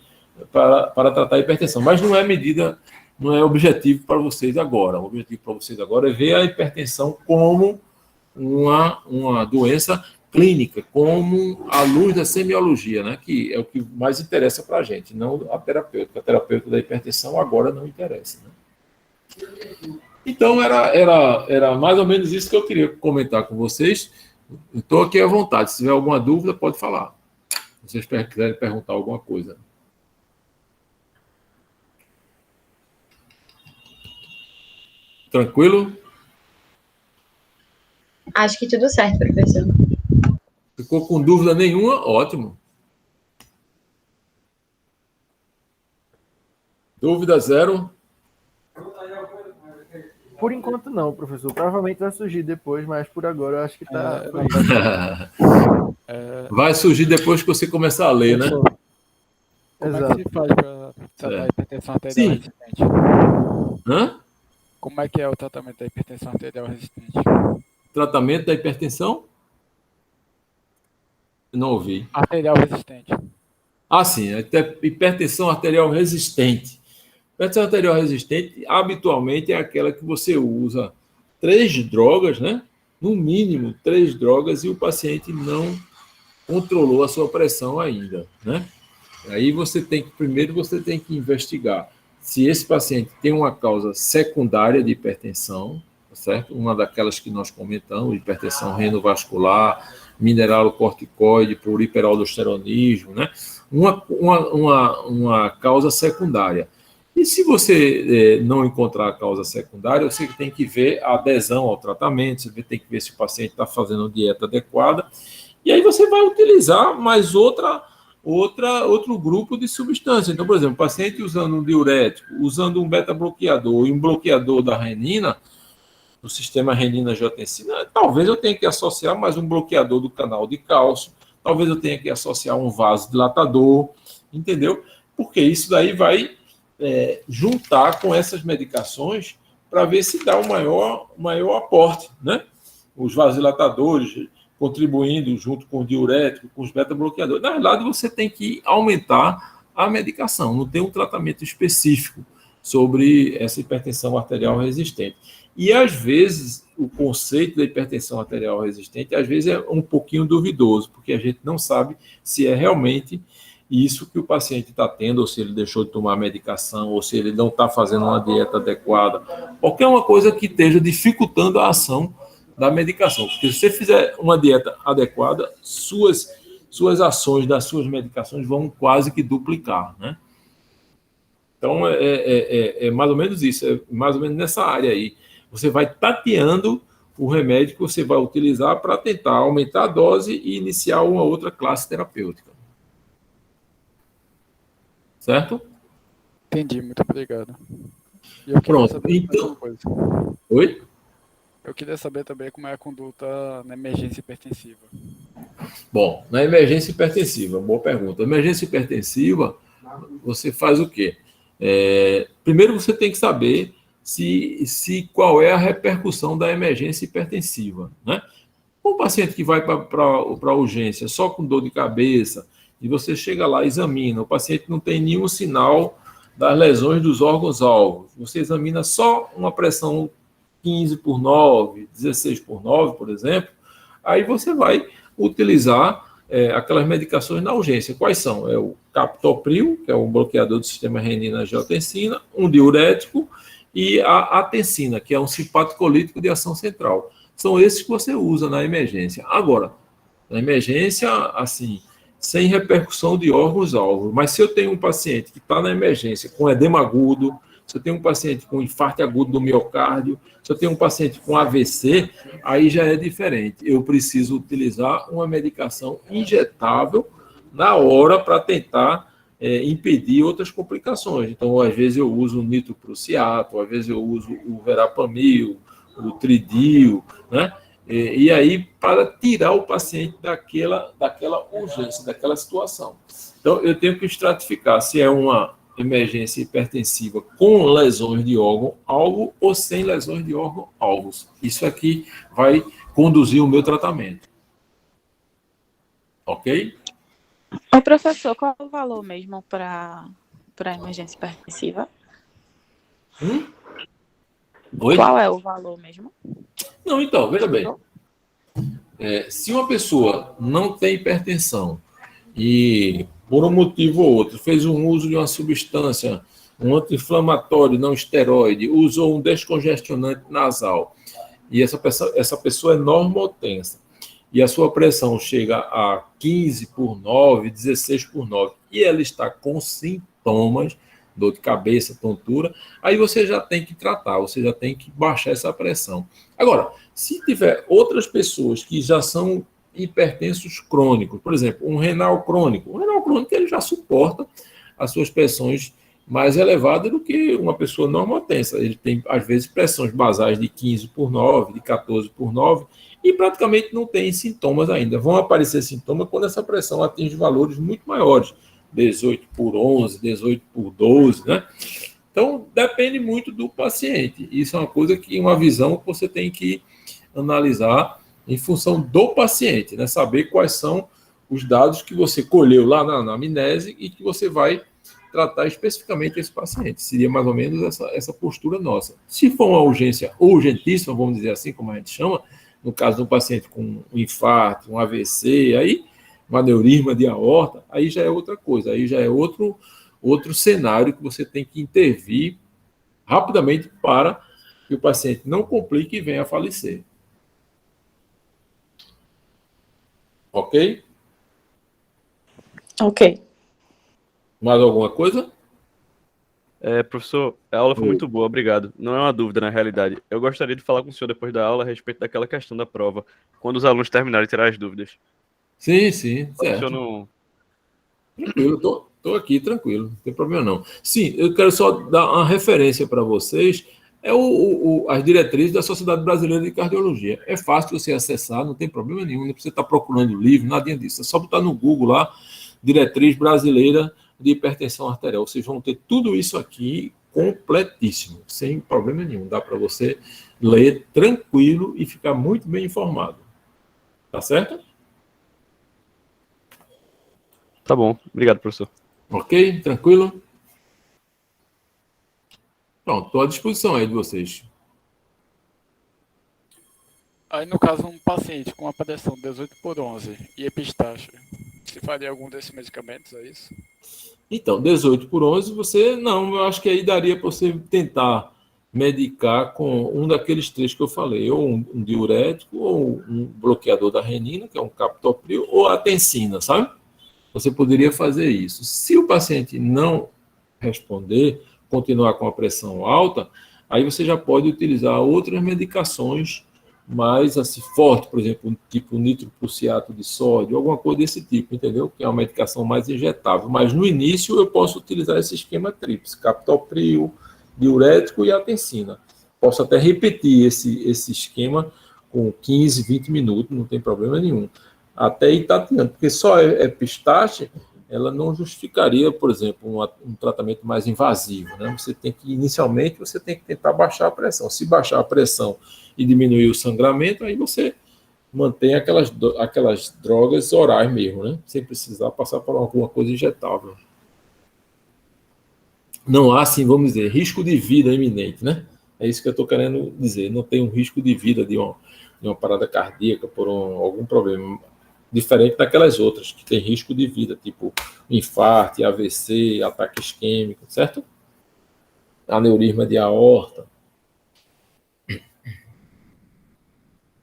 S1: para tratar a hipertensão. Mas não é medida, não é objetivo para vocês agora. O objetivo para vocês agora é ver a hipertensão como uma doença clínica, como à luz da semiologia, né? Que é o que mais interessa para a gente, não a terapêutica. A terapêutica da hipertensão agora não interessa, né? Então, era mais ou menos isso que eu queria comentar com vocês. Estou aqui à vontade. Se tiver alguma dúvida, pode falar. Se vocês quiserem perguntar alguma coisa. Tranquilo?
S9: Acho que tudo certo, professor.
S1: Ficou com dúvida nenhuma? Ótimo. Dúvida zero?
S13: Por enquanto não, professor. Provavelmente vai surgir depois, mas por agora eu acho que tá.
S1: Vai surgir depois que você começar a ler, né?
S11: Como é que se faz para tratar a hipertensão arterial
S1: Sim.
S11: resistente?
S1: Hã?
S11: Como é que é o tratamento da hipertensão arterial resistente?
S1: Tratamento da hipertensão? Não ouvi.
S11: Arterial resistente.
S1: Ah, sim. Hipertensão arterial resistente. Hipertensão arterial resistente, habitualmente, é aquela que você usa 3 drogas, né? No mínimo 3 drogas, e o paciente não controlou a sua pressão ainda, né? Aí primeiro você tem que investigar se esse paciente tem uma causa secundária de hipertensão, certo? Uma daquelas que nós comentamos, hipertensão renovascular, mineralocorticoide por hiperaldosteronismo, né? Uma causa secundária. E se você não encontrar a causa secundária, você tem que ver a adesão ao tratamento, você tem que ver se o paciente está fazendo uma dieta adequada, e aí você vai utilizar mais outro grupo de substância. Então, por exemplo, o paciente usando um diurético, usando um beta-bloqueador e um bloqueador da renina, do sistema renina-angiotensina, talvez eu tenha que associar mais um bloqueador do canal de cálcio, talvez eu tenha que associar um vasodilatador, entendeu? Porque isso daí vai juntar com essas medicações para ver se dá um maior aporte, né? Os vasodilatadores contribuindo junto com o diurético, com os beta-bloqueadores. Na verdade, você tem que aumentar a medicação, não tem um tratamento específico sobre essa hipertensão arterial resistente. E, às vezes, o conceito da hipertensão arterial resistente, às vezes, é um pouquinho duvidoso, porque a gente não sabe se é realmente isso que o paciente está tendo, ou se ele deixou de tomar a medicação, ou se ele não está fazendo uma dieta adequada, qualquer uma coisa que esteja dificultando a ação da medicação. Porque se você fizer uma dieta adequada, suas ações das suas medicações vão quase que duplicar, né? Então, é mais ou menos isso, é mais ou menos nessa área aí. Você vai tateando o remédio que você vai utilizar para tentar aumentar a dose e iniciar uma outra classe terapêutica. Certo?
S11: Entendi, muito obrigado. E eu queria
S1: Pronto,
S11: saber
S1: então...
S11: outra coisa.
S1: Oi?
S11: Eu queria saber também como é a conduta na emergência hipertensiva.
S1: Bom, na emergência hipertensiva, boa pergunta. Na emergência hipertensiva, você faz o quê? Primeiro você tem que saber qual é a repercussão da emergência hipertensiva, né? Um paciente que vai para a urgência só com dor de cabeça, e você chega lá, examina, o paciente não tem nenhum sinal das lesões dos órgãos-alvos, você examina só uma pressão 15/9, 16/9, por exemplo, aí você vai utilizar aquelas medicações na urgência. Quais são? É o captopril, que é um bloqueador do sistema renina-angiotensina, um diurético, e a atensina, que é um simpaticolítico de ação central. São esses que você usa na emergência. Agora, na emergência, assim, sem repercussão de órgãos-alvos. Mas se eu tenho um paciente que está na emergência com edema agudo, se eu tenho um paciente com infarto agudo do miocárdio, se eu tenho um paciente com AVC, aí já é diferente. Eu preciso utilizar uma medicação injetável na hora para tentar impedir outras complicações. Então, às vezes eu uso o nitroprusiato, às vezes eu uso o verapamil, o tridil, né? E aí, para tirar o paciente daquela urgência, daquela situação. Então, eu tenho que estratificar se é uma emergência hipertensiva com lesões de órgão-alvo ou sem lesões de órgão-alvos. Isso aqui vai conduzir o meu tratamento. Ok?
S12: Ô, professor, qual é o valor mesmo para emergência hipertensiva?
S1: Oi?
S12: Qual é o valor mesmo?
S1: Não, então, veja bem. Se uma pessoa não tem hipertensão e, por um motivo ou outro, fez um uso de uma substância, um anti-inflamatório não esteroide, usou um descongestionante nasal, e essa pessoa é normotensa, e a sua pressão chega a 15/9, 16/9, e ela está com sintomas, dor de cabeça, tontura, aí você já tem que tratar, você já tem que baixar essa pressão. Agora, se tiver outras pessoas que já são hipertensos crônicos. Por exemplo, um renal crônico. O renal crônico ele já suporta as suas pressões mais elevadas do que uma pessoa normotensa. Ele tem, às vezes, pressões basais de 15/9, de 14/9, e praticamente não tem sintomas ainda. Vão aparecer sintomas quando essa pressão atinge valores muito maiores, 18/11, 18/12, né? Então, depende muito do paciente. Isso é uma coisa que, uma visão que você tem que analisar em função do paciente, né? Saber quais são os dados que você colheu lá na anamnese e que você vai tratar especificamente esse paciente. Seria mais ou menos essa postura nossa. Se for uma urgência urgentíssima, vamos dizer assim, como a gente chama, no caso de um paciente com um infarto, um AVC, aí, um aneurisma de aorta, aí já é outra coisa, aí já é outro cenário que você tem que intervir rapidamente para que o paciente não complique e venha a falecer. Ok?
S12: Ok.
S1: Mais alguma coisa?
S4: Professor, a aula foi muito boa, obrigado. Não é uma dúvida, na realidade. Eu gostaria de falar com o senhor depois da aula a respeito daquela questão da prova, quando os alunos terminarem de tirar as dúvidas.
S1: Sim, sim, certo.
S4: Não...
S1: Tranquilo, estou aqui, tranquilo, não tem problema não. Sim, eu quero só dar uma referência para vocês, as diretrizes da Sociedade Brasileira de Cardiologia. É fácil você acessar, não tem problema nenhum, não precisa estar procurando livro, nada disso. É só botar no Google lá, Diretriz Brasileira de Hipertensão Arterial. Vocês vão ter tudo isso aqui completíssimo, sem problema nenhum. Dá para você ler tranquilo e ficar muito bem informado. Tá certo?
S4: Tá bom, obrigado, professor.
S1: Ok? Tranquilo? Pronto, estou à disposição aí de vocês.
S11: Aí, no caso, um paciente com uma pressão 18/11 e epistaxe, se faria algum desses medicamentos, é isso?
S1: Então, 18/11, eu acho que aí daria para você tentar medicar com um daqueles três que eu falei, ou um diurético, ou um bloqueador da renina, que é um captopril, ou a tensina, sabe? Você poderia fazer isso. Se o paciente não responder, continuar com a pressão alta, aí você já pode utilizar outras medicações mais assim, fortes, por exemplo, tipo nitroprusiato de sódio, alguma coisa desse tipo, entendeu? Que é uma medicação mais injetável. Mas no início eu posso utilizar esse esquema tríplice, captopril, diurético e a tensina. Posso até repetir esse esquema com 15, 20 minutos, não tem problema nenhum. Até ir tateando, porque só epistaxe, ela não justificaria, por exemplo, um tratamento mais invasivo, né? Inicialmente, você tem que tentar baixar a pressão. Se baixar a pressão e diminuir o sangramento, aí você mantém aquelas drogas orais mesmo, né? Sem precisar passar por alguma coisa injetável. Não há, assim, vamos dizer, risco de vida iminente, né? É isso que eu estou querendo dizer. Não tem um risco de vida de uma parada cardíaca por algum problema. Diferente daquelas outras que tem risco de vida, tipo infarto, AVC, ataque isquêmico, certo? Aneurisma de aorta.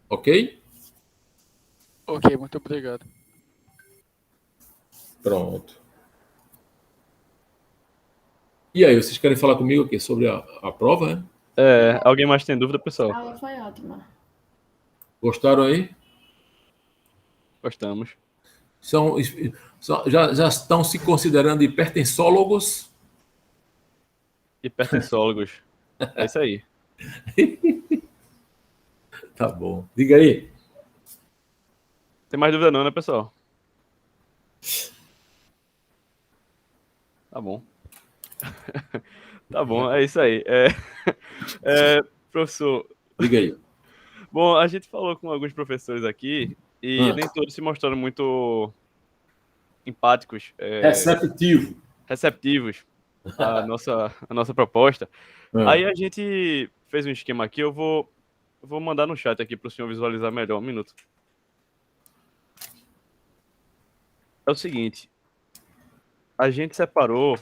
S1: Ok?
S11: Ok, muito obrigado.
S1: Pronto. E aí, vocês querem falar comigo aqui sobre a prova, né?
S4: Alguém mais tem dúvida, pessoal?
S10: A aula foi ótima.
S1: Gostaram aí?
S4: Gostamos.
S1: Já estão se considerando hipertensólogos?
S4: Hipertensólogos. É isso aí.
S1: Tá bom. Diga aí.
S4: Tem mais dúvida não, né, pessoal? Tá bom. Tá bom, é isso aí. Professor.
S1: Diga aí.
S4: Bom, a gente falou com alguns professores aqui e nem todos se mostraram muito empáticos. Receptivos à nossa proposta. Aí a gente fez um esquema aqui, eu vou mandar no chat aqui para o senhor visualizar melhor. Um minuto. É o seguinte, a gente separou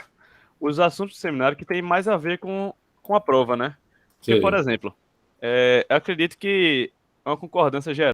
S4: os assuntos do seminário que tem mais a ver com a prova, né? Porque, por exemplo, eu acredito que é uma concordância geral